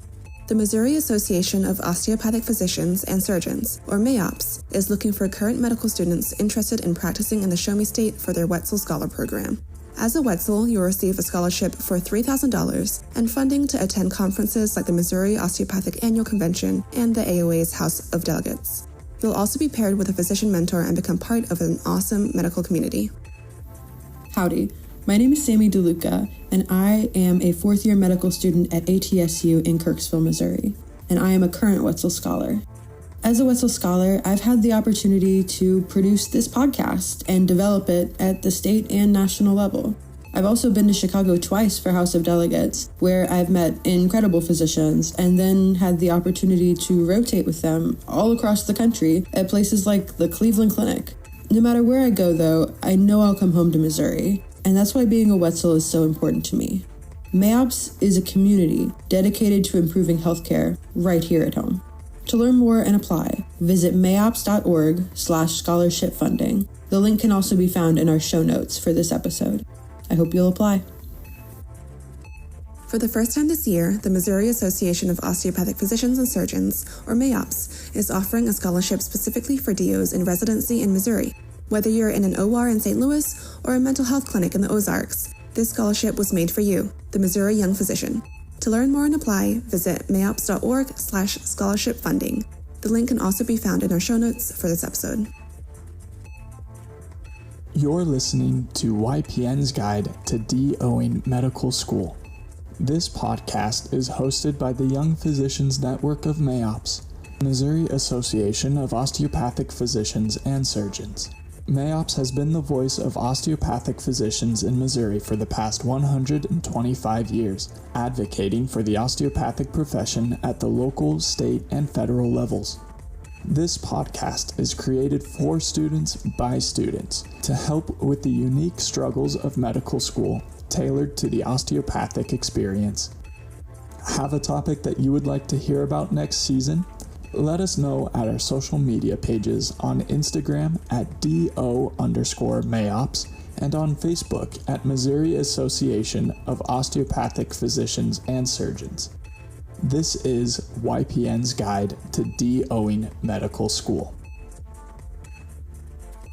The Missouri Association of Osteopathic Physicians and Surgeons, or MAOPS, is looking for current medical students interested in practicing in the Show Me State for their Wetzel Scholar Program. As a Wetzel, you'll receive a scholarship for $3,000 and funding to attend conferences like the Missouri Osteopathic Annual Convention and the AOA's House of Delegates. You'll also be paired with a physician mentor and become part of an awesome medical community. Howdy, my name is Sammy DeLuca, and I am a fourth-year medical student at ATSU in Kirksville, Missouri, and I am a current Wetzel Scholar. As a Wetzel Scholar, I've had the opportunity to produce this podcast and develop it at the state and national level. I've also been to Chicago twice for House of Delegates, where I've met incredible physicians and then had the opportunity to rotate with them all across the country at places like the Cleveland Clinic. No matter where I go, though, I know I'll come home to Missouri, and that's why being a Wetzel is so important to me. MAOPS is a community dedicated to improving healthcare right here at home. To learn more and apply, visit maops.org/scholarship funding. The link can also be found in our show notes for this episode. I hope you'll apply. For the first time this year, the Missouri Association of Osteopathic Physicians and Surgeons, or MAOPS, is offering a scholarship specifically for DOs in residency in Missouri. Whether you're in an OR in St. Louis or a mental health clinic in the Ozarks, this scholarship was made for you, the Missouri Young Physician. To learn more and apply, visit maops.org/scholarship funding. The link can also be found in our show notes for this episode. You're listening to YPN's Guide to DOing Medical School. This podcast is hosted by the Young Physicians Network of MAOPS, Missouri Association of Osteopathic Physicians and Surgeons. MAOPS has been the voice of osteopathic physicians in Missouri for the past 125 years, advocating for the osteopathic profession at the local, state, and federal levels. This podcast is created for students by students to help with the unique struggles of medical school, tailored to the osteopathic experience. Have a topic that you would like to hear about next season? Let us know at our social media pages on Instagram at DO_MAOPS and on Facebook at Missouri Association of Osteopathic Physicians and Surgeons. This is YPN's Guide to DOing Medical School.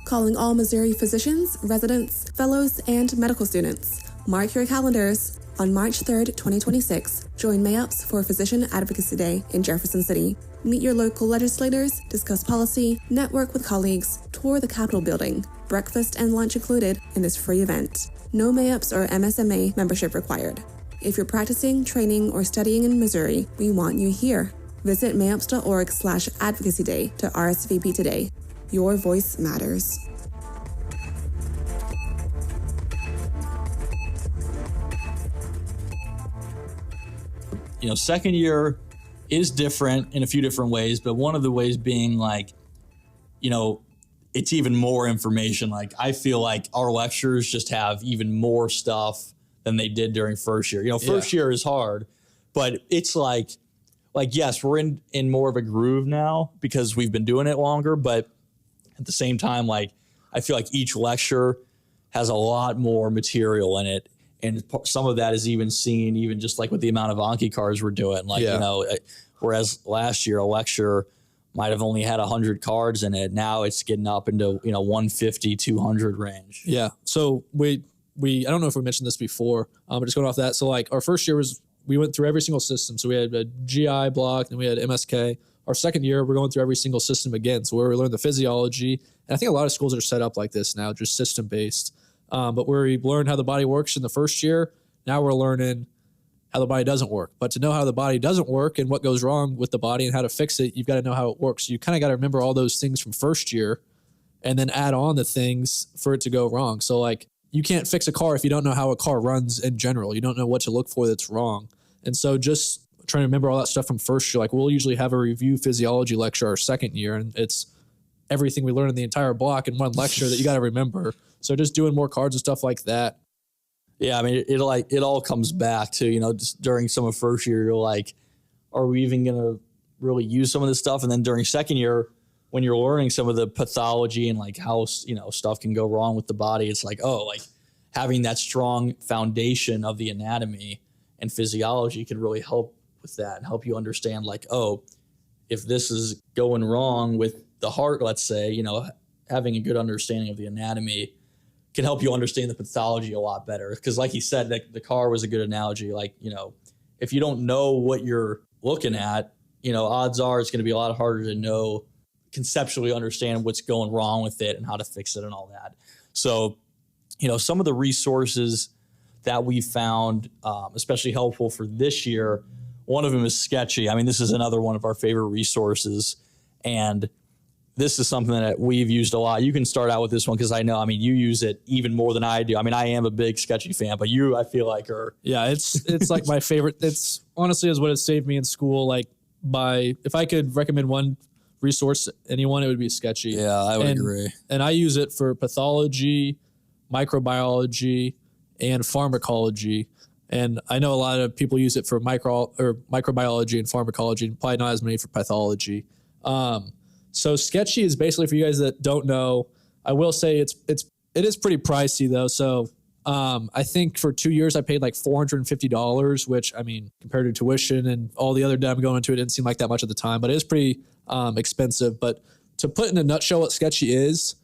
Calling all Missouri physicians, residents, fellows, and medical students. Mark your calendars. On March 3rd, 2026, join MAOPS for Physician Advocacy Day in Jefferson City. Meet your local legislators, discuss policy, network with colleagues, tour the Capitol building. Breakfast and lunch included in this free event. No MAOPS or MSMA membership required. If you're practicing, training, or studying in Missouri, we want you here. Visit maops.org/advocacy day to RSVP today. Your voice matters. Second year is different in a few different ways, but one of the ways being it's even more information. Like, I feel like our lectures just have even more stuff than they did during first year. First year is hard, but it's like yes, we're in more of a groove now because we've been doing it longer, but at the same time, I feel like each lecture has a lot more material in it. And some of that is even seen, even just with the amount of Anki cards we're doing. Whereas last year a lecture might have only had 100 cards in it. Now it's getting up into 150, 200 range. Yeah. So we I don't know if we mentioned this before, but just going off that. So our first year we went through every single system. So we had a GI block, and we had MSK. Our second year, we're going through every single system again. So we learn the physiology. And I think a lot of schools are set up like this now, just system-based. But where we learned how the body works in the first year, now we're learning how the body doesn't work. But to know how the body doesn't work and what goes wrong with the body and how to fix it, you've got to know how it works. You kind of got to remember all those things from first year and then add on the things for it to go wrong. So you can't fix a car if you don't know how a car runs in general. You don't know what to look for that's wrong. And so just trying to remember all that stuff from first year, we'll usually have a review physiology lecture our second year, and it's everything we learned in the entire block in one lecture that you got to remember. So just doing more cards and stuff like that. Yeah, I mean, it all comes back to, just during some of first year, you're like, are we even going to really use some of this stuff? And then during second year, when you're learning some of the pathology and how, stuff can go wrong with the body, it's having that strong foundation of the anatomy and physiology can really help with that and help you understand if this is going wrong with the heart, let's say, having a good understanding of the anatomy can help you understand the pathology a lot better. Because like he said, the car was a good analogy. If you don't know what you're looking at, odds are it's going to be a lot harder to know, conceptually understand what's going wrong with it and how to fix it and all that. So, some of the resources that we found especially helpful for this year, one of them is Sketchy. I mean, this is another one of our favorite resources. And this is something that we've used a lot. You can start out with this one because I know, you use it even more than I do. I am a big Sketchy fan, but you, I feel are. Yeah, it's my favorite. It's honestly is what has saved me in school. If I could recommend one resource to anyone, it would be Sketchy. Yeah, I would agree. And I use it for pathology, microbiology, and pharmacology. And I know a lot of people use it for microbiology and pharmacology, and probably not as many for pathology. So Sketchy is basically, for you guys that don't know, I will say it is pretty pricey though. So I think for 2 years I paid $450, which compared to tuition and all the other debt I'm going into, it didn't seem like that much at the time, but it is pretty expensive. But to put in a nutshell what Sketchy is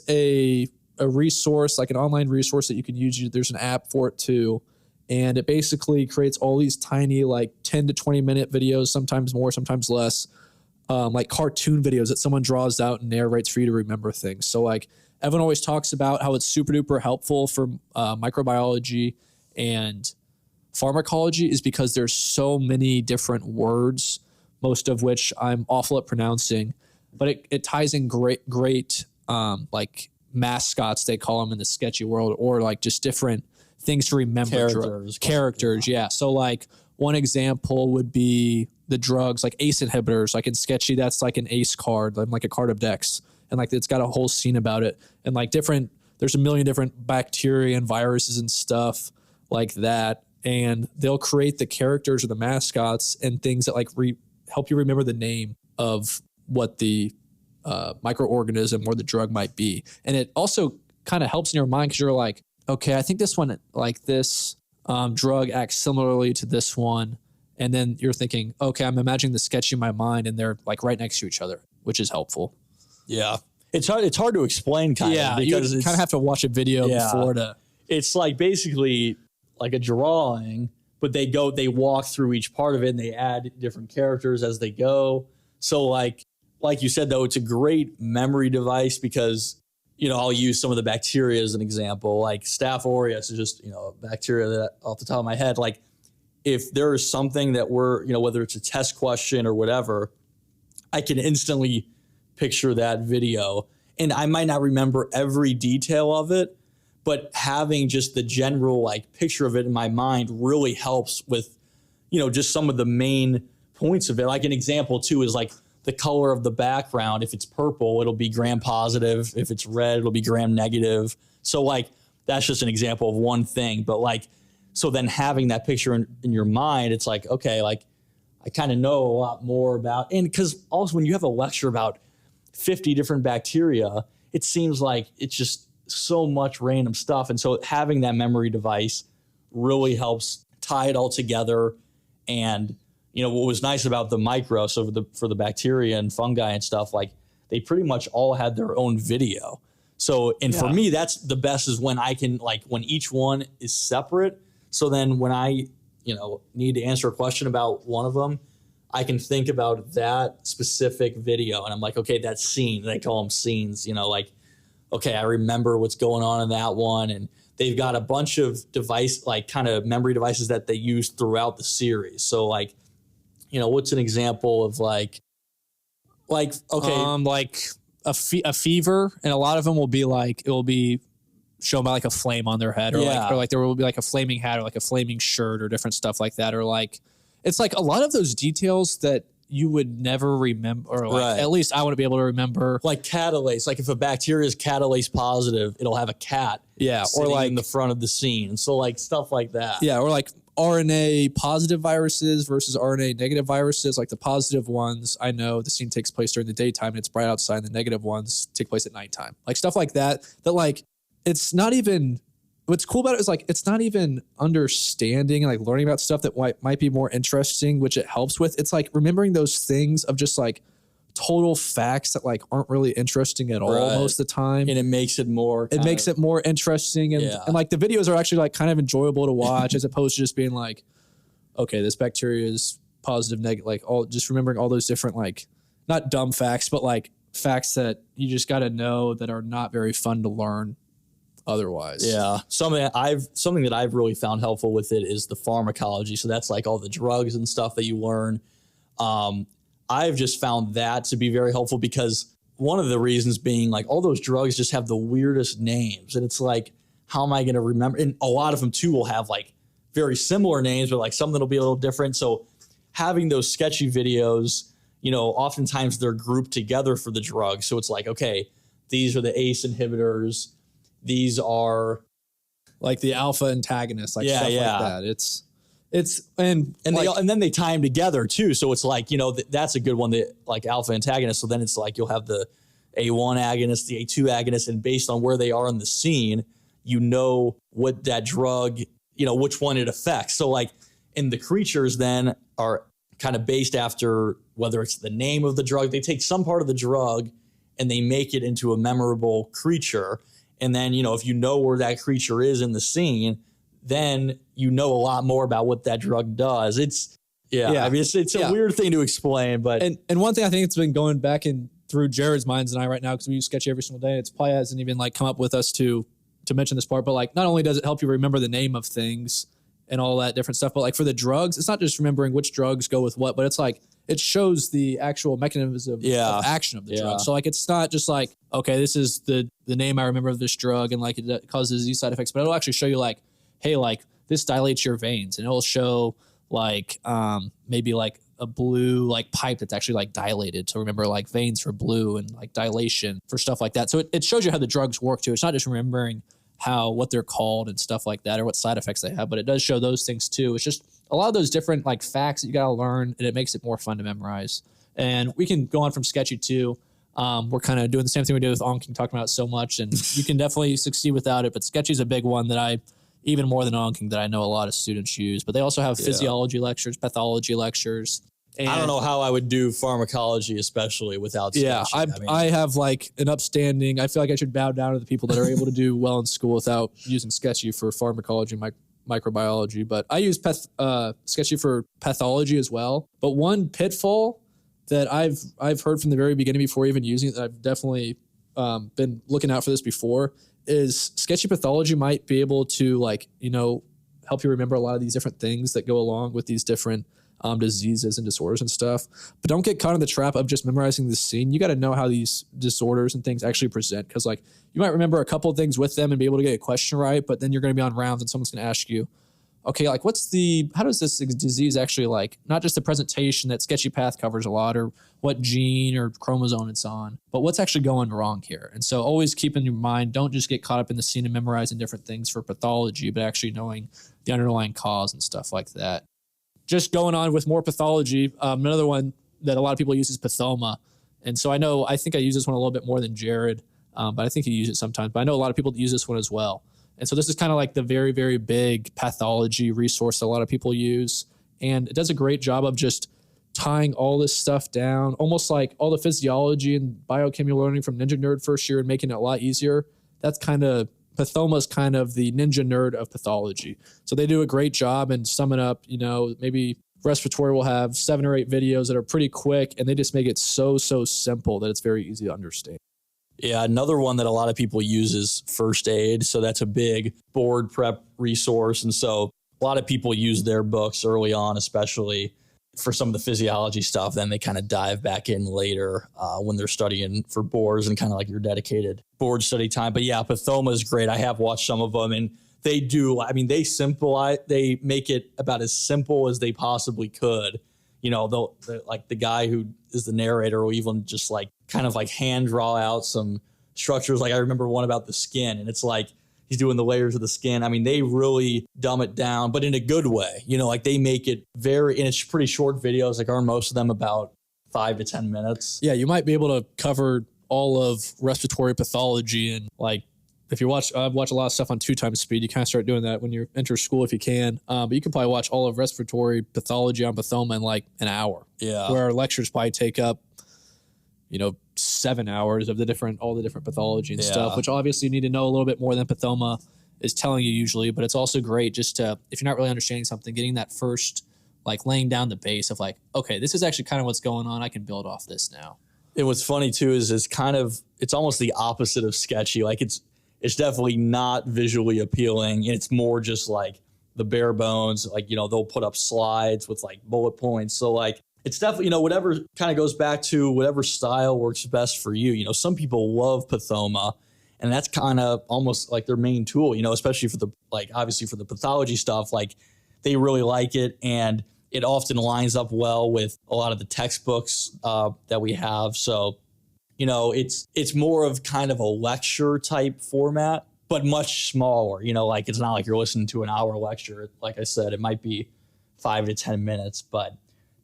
a resource, an online resource that you can use. There's an app for it too. And it basically creates all these tiny 10 to 20 minute videos, sometimes more, sometimes less, cartoon videos that someone draws out and narrates for you to remember things. So everyone always talks about how it's super duper helpful for microbiology and pharmacology is because there's so many different words, most of which I'm awful at pronouncing, but it ties in great mascots, they call them in the Sketchy world, or just different things to remember. Characters. Yeah. So one example would be the drugs, ACE inhibitors. In Sketchy, that's an ACE card, like a card of Dex. And it's got a whole scene about it. And there's a million different bacteria and viruses and stuff like that. And they'll create the characters or the mascots and things that help you remember the name of what the microorganism or the drug might be. And it also kind of helps in your mind because you're like, okay, I think this one, like this drug acts similarly to this one. And then you're thinking, okay, I'm imagining the sketch in my mind and they're like right next to each other, which is helpful. Yeah. It's hard to explain kind of. Because you kind of have to watch a video before to. It's like basically like a drawing, but they walk through each part of it and they add different characters as they go. So like you said, though, it's a great memory device because, I'll use some of the bacteria as an example. Like Staph aureus is just, a bacteria that off the top of my head, like if there is something that whether it's a test question or whatever, I can instantly picture that video. And I might not remember every detail of it, but having just the general like picture of it in my mind really helps with, just some of the main points of it. Like an example too is like the color of the background. If it's purple, it'll be gram positive. If it's red, it'll be gram negative. So like, that's just an example of one thing. But like, so then having that picture in your mind, it's like, okay, like I kind of know a lot more about, and because also when you have a lecture about 50 different bacteria, it seems like it's just so much random stuff. And so having that memory device really helps tie it all together. And, what was nice about the micro, so for the bacteria and fungi and stuff, like they pretty much all had their own video. So, and for me, that's the best is when I can, like when each one is separate. So then when I, need to answer a question about one of them, I can think about that specific video and I'm like, okay, that scene, they call them scenes, like, okay, I remember what's going on in that one. And they've got a bunch of kind of memory devices that they use throughout the series. So like, what's an example of like, okay. Like a fever. And a lot of them will be like, it will be shown by like a flame on their head or like there will be like a flaming hat or like a flaming shirt or different stuff like that. Or like, it's like a lot of those details that you would never remember, or like, at least I wouldn't be able to remember. Like catalase, like if a bacteria is catalase positive, it'll have a cat. Yeah. Or like in the front of the scene. So like stuff like that. Yeah. Or like RNA positive viruses versus RNA negative viruses. Like the positive ones, I know the scene takes place during the daytime and it's bright outside, and the negative ones take place at nighttime. Like stuff like that, like, it's not even, what's cool about it is like, it's not even understanding and like learning about stuff that might be more interesting, which it helps with. It's like remembering those things of just like total facts that like aren't really interesting at all most of the time. And it makes it more, it more interesting. And like the videos are actually like kind of enjoyable to watch as opposed to just being like, okay, this bacteria is positive, negative, like just remembering all those different, like not dumb facts, but like facts that you just got to know that are not very fun to learn otherwise. Yeah. Something that I've really found helpful with it is the pharmacology. So that's like all the drugs and stuff that you learn. I've just found that to be very helpful because one of the reasons being like all those drugs just have the weirdest names. And it's like, how am I going to remember? And a lot of them too will have like very similar names, but like something will be a little different. So having those sketchy videos, oftentimes they're grouped together for the drug. So it's like, okay, these are the ACE inhibitors. These are like the alpha antagonists, like stuff like that. And then they tie them together too. So it's like, that's a good one, that like alpha antagonist. So then it's like, you'll have the A1 agonist, the A2 agonist, and based on where they are in the scene, what that drug, which one it affects. So like, and the creatures then are kind of based after whether it's the name of the drug. They take some part of the drug and they make it into a memorable creature. And then, if you know where that creature is in the scene, then you know a lot more about what that drug does. It's a weird thing to explain, but. And one thing I think it's been going back through Jared's minds and I right now, because we use Sketchy every single day, it's probably hasn't even like come up with us to mention this part, but like not only does it help you remember the name of things and all that different stuff, but like for the drugs, it's not just remembering which drugs go with what, but it's like, it shows the actual mechanism of action of the drug. So like, it's not just like, okay, this is the name I remember of this drug and like it causes these side effects, but it'll actually show you like, hey, like this dilates your veins, and it'll show like maybe like a blue like pipe that's actually like dilated. So remember like veins for blue and like dilation for stuff like that. So it shows you how the drugs work too. It's not just remembering what they're called and stuff like that or what side effects they have, but it does show those things too. It's just a lot of those different like facts that you got to learn, and it makes it more fun to memorize. And we can go on from Sketchy too. We're kind of doing the same thing we did with Onking, talking about it so much, and you can definitely succeed without it. But Sketchy is a big one that even more than Onking, that I know a lot of students use. But they also have physiology lectures, pathology lectures. And I don't know how I would do pharmacology, especially without Sketchy. Yeah, I have like an upstanding, I feel like I should bow down to the people that are able to do well in school without using Sketchy for pharmacology and microbiology. But I use Sketchy for pathology as well. But one pitfall that I've heard from the very beginning before even using it, that I've definitely been looking out for this before, is Sketchy pathology might be able to help you remember a lot of these different things that go along with these different diseases and disorders and stuff. But don't get caught in the trap of just memorizing the scene. You got to know how these disorders and things actually present, because like you might remember a couple of things with them and be able to get a question right, but then you're going to be on rounds and someone's going to ask you, okay, like how does this disease actually, like, not just the presentation that Sketchy Path covers a lot, or what gene or chromosome it's on, but what's actually going wrong here. And so always keep in your mind, don't just get caught up in the scene and memorizing different things for pathology, but actually knowing the underlying cause and stuff like that. Just going on with more pathology, another one that a lot of people use is pathoma. And so I think I use this one a little bit more than Jared, but I think he uses it sometimes. But I know a lot of people use this one as well. And so this is kind of like the very, very big pathology resource that a lot of people use. And it does a great job of just tying all this stuff down, almost like all the physiology and biochem you're learning from Ninja Nerd first year and making it a lot easier. Pathoma is kind of the Ninja Nerd of pathology. So they do a great job and summing up, maybe respiratory will have 7 or 8 videos that are pretty quick, and they just make it so simple that it's very easy to understand. Yeah, another one that a lot of people use is first aid. So that's a big board prep resource. And so a lot of people use their books early on, especially for some of the physiology stuff. Then they kind of dive back in later when they're studying for boards and kind of like your dedicated board study time. But yeah, pathoma is great. I have watched some of them, and they make it about as simple as they possibly could. They'll like the guy who is the narrator will even just like kind of like hand draw out some structures. Like I remember one about the skin, and it's like he's doing the layers of the skin. I mean, they really dumb it down, but in a good way. Like they make it and it's pretty short videos. Like aren't most of them about 5 to 10 minutes? Yeah, you might be able to cover all of respiratory pathology, and like if I've watched a lot of stuff on 2 times speed. You kind of start doing that when you enter school if you can. But you can probably watch all of respiratory pathology on pathoma in like an hour. Yeah. Where our lectures probably take up, 7 hours of all the different pathology and stuff, which obviously you need to know a little bit more than pathoma is telling you usually. But it's also great just to, if you're not really understanding something, getting that first, like laying down the base of like, okay, this is actually kind of what's going on. I can build off this now. And what's funny too is it's almost the opposite of Sketchy. Like it's definitely not visually appealing. And it's more just like the bare bones, like, they'll put up slides with like bullet points. So like, it's definitely, whatever kind of goes back to whatever style works best for you. Some people love pathoma, and that's kind of almost like their main tool, especially for obviously for the pathology stuff, like they really like it. And it often lines up well with a lot of the textbooks that we have. So, it's more of kind of a lecture type format, but much smaller, like it's not like you're listening to an hour lecture. Like I said, it might be 5 to 10 minutes, but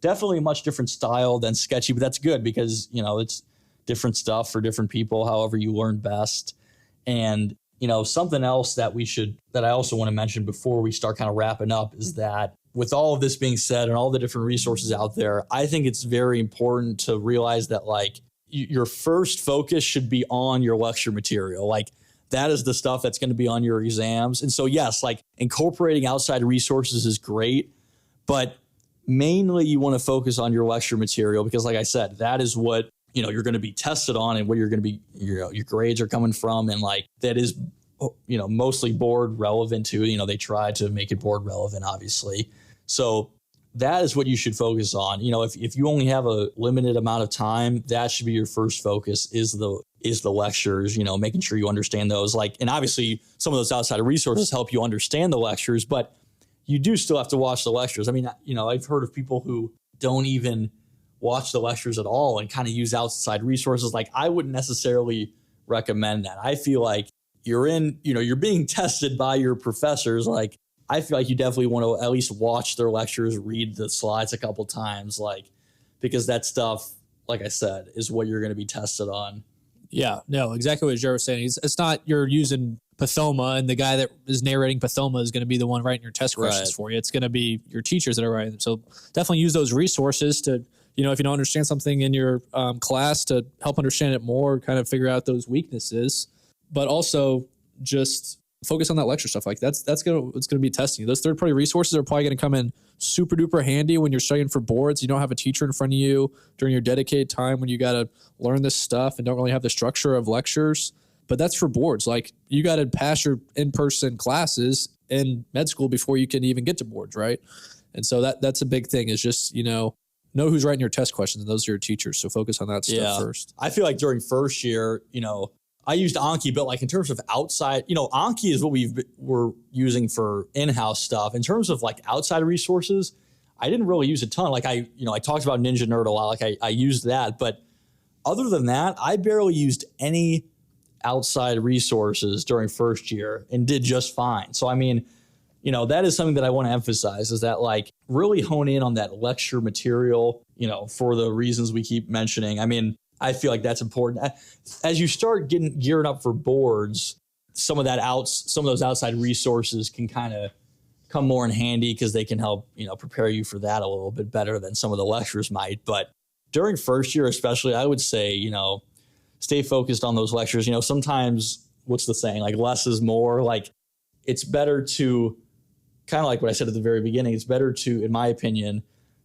definitely a much different style than Sketchy. But that's good because, it's different stuff for different people, however you learn best. And, something else that I also want to mention before we start kind of wrapping up is that with all of this being said and all the different resources out there, I think it's very important to realize that like your first focus should be on your lecture material. Like that is the stuff that's going to be on your exams. And so, yes, like incorporating outside resources is great, but mainly you want to focus on your lecture material because like I said, that is what, you're going to be tested on and where you're going to be, your grades are coming from. And like, that is, mostly board relevant too. They try to make it board relevant, obviously. So that is what you should focus on. If you only have a limited amount of time, that should be your first focus is the lectures, making sure you understand those. Like, and obviously some of those outside resources help you understand the lectures, but you do still have to watch the lectures. I mean, I've heard of people who don't even watch the lectures at all and kind of use outside resources. Like I wouldn't necessarily recommend that. I feel like you're being tested by your professors. Like I feel like you definitely want to at least watch their lectures, read the slides a couple times, like, because that stuff, like I said, is what you're going to be tested on. Yeah, no, exactly what Jared was saying. It's not you're using Pathoma and the guy that is narrating Pathoma is going to be the one writing your test questions for you. It's going to be your teachers that are writing them. So definitely use those resources to, you know, if you don't understand something in your class, to help understand it more, kind of figure out those weaknesses, but also just focus on that lecture stuff. Like it's going to be testing you. Those third-party resources are probably going to come in super duper handy when you're studying for boards. You don't have a teacher in front of you during your dedicated time when you got to learn this stuff and don't really have the structure of lectures. But that's for boards. Like you got to pass your in-person classes in med school before you can even get to boards, right? And so that's a big thing, is just, you know who's writing your test questions, and those are your teachers. So focus on that stuff first. I feel like during first year, I used Anki, but like in terms of outside, Anki is what we're using for in-house stuff. In terms of like outside resources, I didn't really use a ton. Like I talked about Ninja Nerd a lot. Like I used that, but other than that, I barely used any outside resources during first year and did just fine. So, I mean, that is something that I want to emphasize, is that like really hone in on that lecture material, for the reasons we keep mentioning. I mean, I feel like that's important. As you start getting geared up for boards, some of those outside resources can kind of come more in handy, because they can help, prepare you for that a little bit better than some of the lectures might. But during first year, especially, I would say, stay focused on those lectures. Sometimes, what's the saying? Like less is more. Like it's better to, kind of like what I said at the very beginning, it's better to, in my opinion,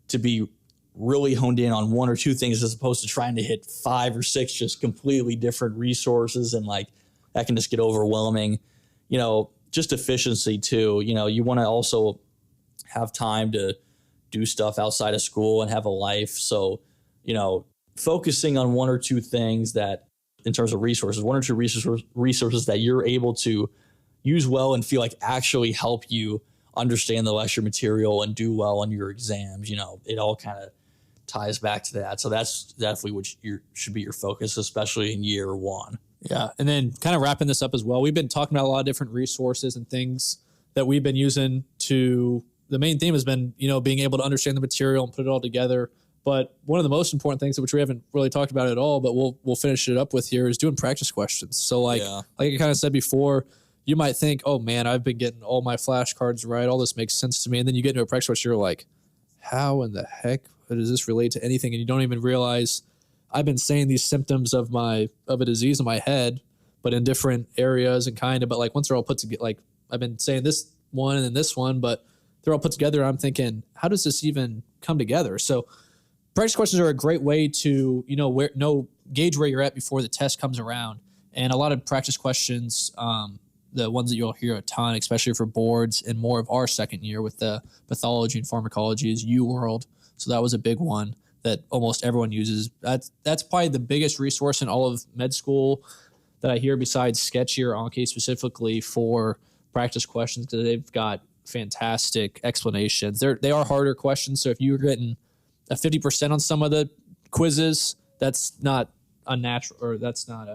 to be really honed in on one or two things as opposed to trying to hit 5 or 6 just completely different resources, and like that can just get overwhelming. Just efficiency too. You want to also have time to do stuff outside of school and have a life. So, focusing on one or two things that, in terms of resources, one or two resources that you're able to use well and feel like actually help you understand the lecture material and do well on your exams. It all kind of ties back to that. So that's definitely what should be your focus, especially in year one. Yeah. And then kind of wrapping this up as well, we've been talking about a lot of different resources and things that we've been using the main theme has been, being able to understand the material and put it all together. But one of the most important things, which we haven't really talked about at all, but we'll finish it up with here, is doing practice questions. So like I kind of said before, you might think, oh man, I've been getting all my flashcards right. All this makes sense to me. And then you get into a practice question, you're like, how in the heck does this relate to anything? And you don't even realize I've been saying these symptoms of a disease in my head, but in different areas and but like once they're all put together, like I've been saying this one and then this one, but they're all put together. I'm thinking, how does this even come together? So practice questions are a great way to, gauge where you're at before the test comes around. And a lot of practice questions, the ones that you'll hear a ton, especially for boards and more of our second year with the pathology and pharmacology, is UWorld. So that was a big one that almost everyone uses. That's probably the biggest resource in all of med school that I hear, besides Sketchy or Anki, specifically for practice questions, because they've got fantastic explanations. They are harder questions. So if you're getting a 50% on some of the quizzes, that's not unnatural, or that's not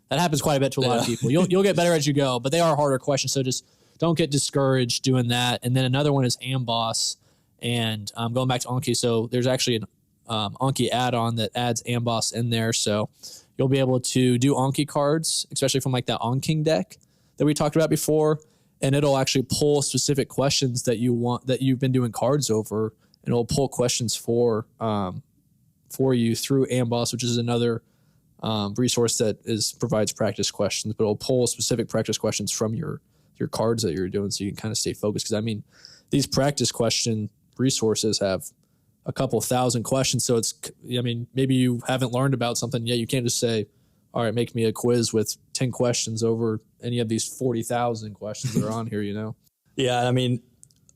that happens quite a bit to a lot of people. You'll get better as you go, but they are harder questions. So just don't get discouraged doing that. And then another one is AMBOSS, and going back to Anki. So there's actually an Anki add-on that adds AMBOSS in there. So you'll be able to do Anki cards, especially from like that OnKing deck that we talked about before. And it'll actually pull specific questions that you've been doing cards over, and it'll pull questions for you through AMBOSS, which is another resource that provides practice questions, but it'll pull specific practice questions from your cards that you're doing, so you can kind of stay focused. Because I mean, these practice question resources have a couple thousand questions, so maybe you haven't learned about something yet. You can't just say, all right, make me a quiz with 10 questions over any of these 40,000 questions that are on here, Yeah, I mean,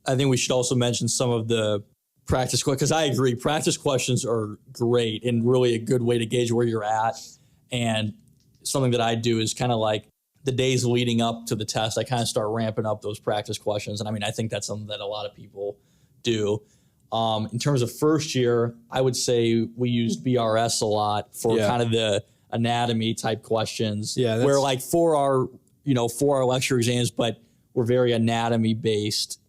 I think we should also mention some of the practice questions, because I agree, practice questions are great and really a good way to gauge where you're at. And something that I do is kind of like the days leading up to the test, I kind of start ramping up those practice questions. And I mean, I think that's something that a lot of people do. In terms of first year, I would say we used BRS a lot for kind of the anatomy type questions. Yeah, where like for our lecture exams, but we're very anatomy based.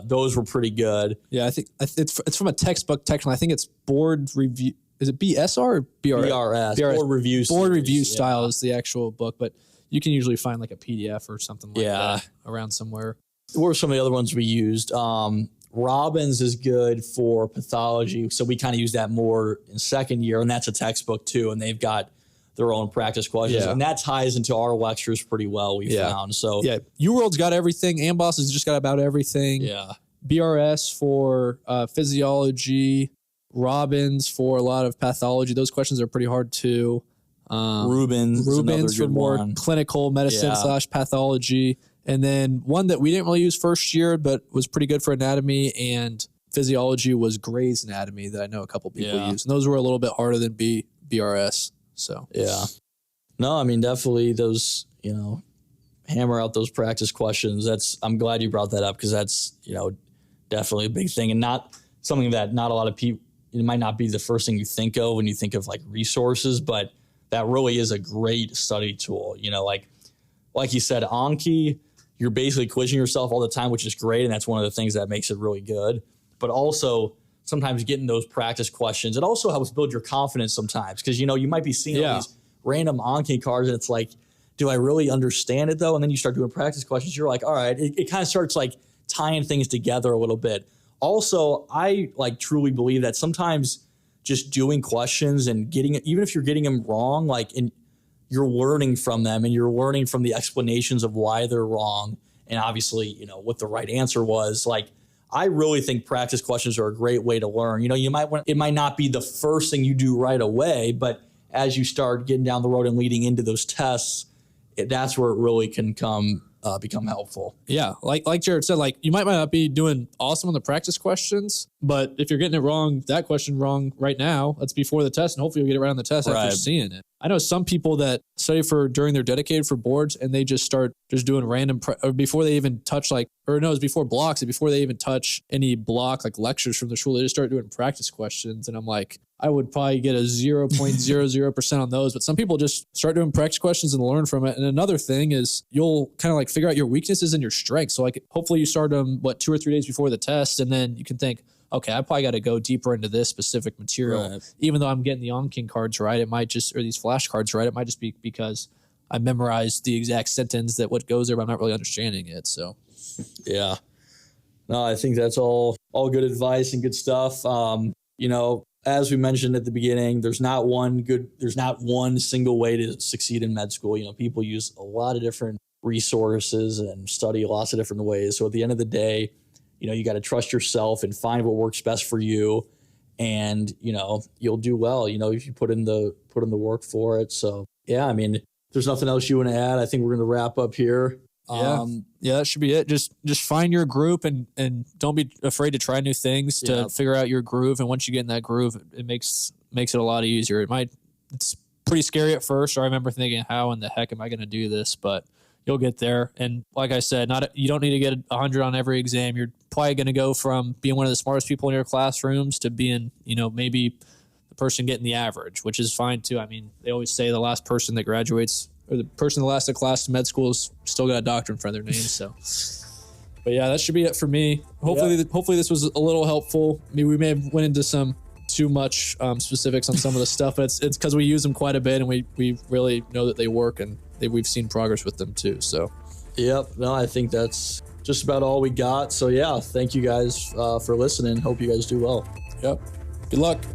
Those were pretty good. Yeah, I think it's from a textbook. Technically, I think it's board review. Is it BSR or BRS? Board review. Board review style is the actual book, but you can usually find like a PDF or something like that around somewhere. What were some of the other ones we used? Robbins is good for pathology, so we kind of use that more in second year, and that's a textbook too, and they've got their own practice questions, and that ties into our lectures pretty well, we found. So UWorld's got everything. AMBOSS has just got about everything. Yeah. BRS for physiology, Robbins for a lot of pathology. Those questions are pretty hard too. Rubens for more clinical medicine / pathology. And then one that we didn't really use first year, but was pretty good for anatomy and physiology was Gray's Anatomy that I know a couple people use. And those were a little bit harder than BRS. So, no, I mean, definitely those, hammer out those practice questions. I'm glad you brought that up because that's, definitely a big thing and not something that not a lot of people, it might not be the first thing you think of when you think of like resources, but that really is a great study tool. Like you said, Anki, you're basically quizzing yourself all the time, which is great. And that's one of the things that makes it really good. But also sometimes getting those practice questions, it also helps build your confidence sometimes. Because, you might be seeing all these random Anki cards and it's like, do I really understand it though? And then you start doing practice questions. You're like, all right, it kind of starts like tying things together a little bit. Also, I truly believe that sometimes just doing questions and even if you're getting them wrong, you're learning from them and you're learning from the explanations of why they're wrong. And obviously, what the right answer was. I really think practice questions are a great way to learn. It might not be the first thing you do right away, but as you start getting down the road and leading into those tests, that's where it really can become helpful. Yeah. Like Jared said, you might not be doing awesome on the practice questions, but if you're getting it wrong, that question wrong right now, that's before the test. And hopefully you'll get it right on the test after seeing it. I know some people that study during their dedicated for boards and they just start just doing random or before they even touch it's before blocks and before they even touch any block lectures from the school, they just start doing practice questions. And I'm like, I would probably get a 0.00% on those, but some people just start doing practice questions and learn from it. And another thing is you'll kind of figure out your weaknesses and your strengths. So hopefully you start them 2 or 3 days before the test, and then you can think, okay, I probably got to go deeper into this specific material. Right. Even though I'm getting the Onking cards right, it might just, or these flashcards right, it might just be because I memorized the exact sentence that what goes there, but I'm not really understanding it. So, yeah. No, I think that's all good advice and good stuff. As we mentioned at the beginning, there's not one single way to succeed in med school. People use a lot of different resources and study lots of different ways. So at the end of the day, you got to trust yourself and find what works best for you. And, you'll do well, if you put in the work for it. So, yeah, I mean, there's nothing else you want to add. I think we're going to wrap up here. Yeah, that should be it. Just find your group and don't be afraid to try new things to figure out your groove. And once you get in that groove, it makes it a lot easier. It's pretty scary at first. I remember thinking, how in the heck am I going to do this? But you'll get there. And like I said, you don't need to get 100 on every exam. You're probably going to go from being one of the smartest people in your classrooms to being, maybe the person getting the average, which is fine too. I mean, they always say the last person that graduates or the person that lasted class in med school has still got a doctor in front of their name. So, but yeah, that should be it for me. Hopefully this was a little helpful. I mean, we may have went into some too much specifics on some of the stuff, but it's because we use them quite a bit and we really know that they work and we've seen progress with them too. So, no, I think that's just about all we got. So yeah, thank you guys for listening. Hope you guys do well. Good luck.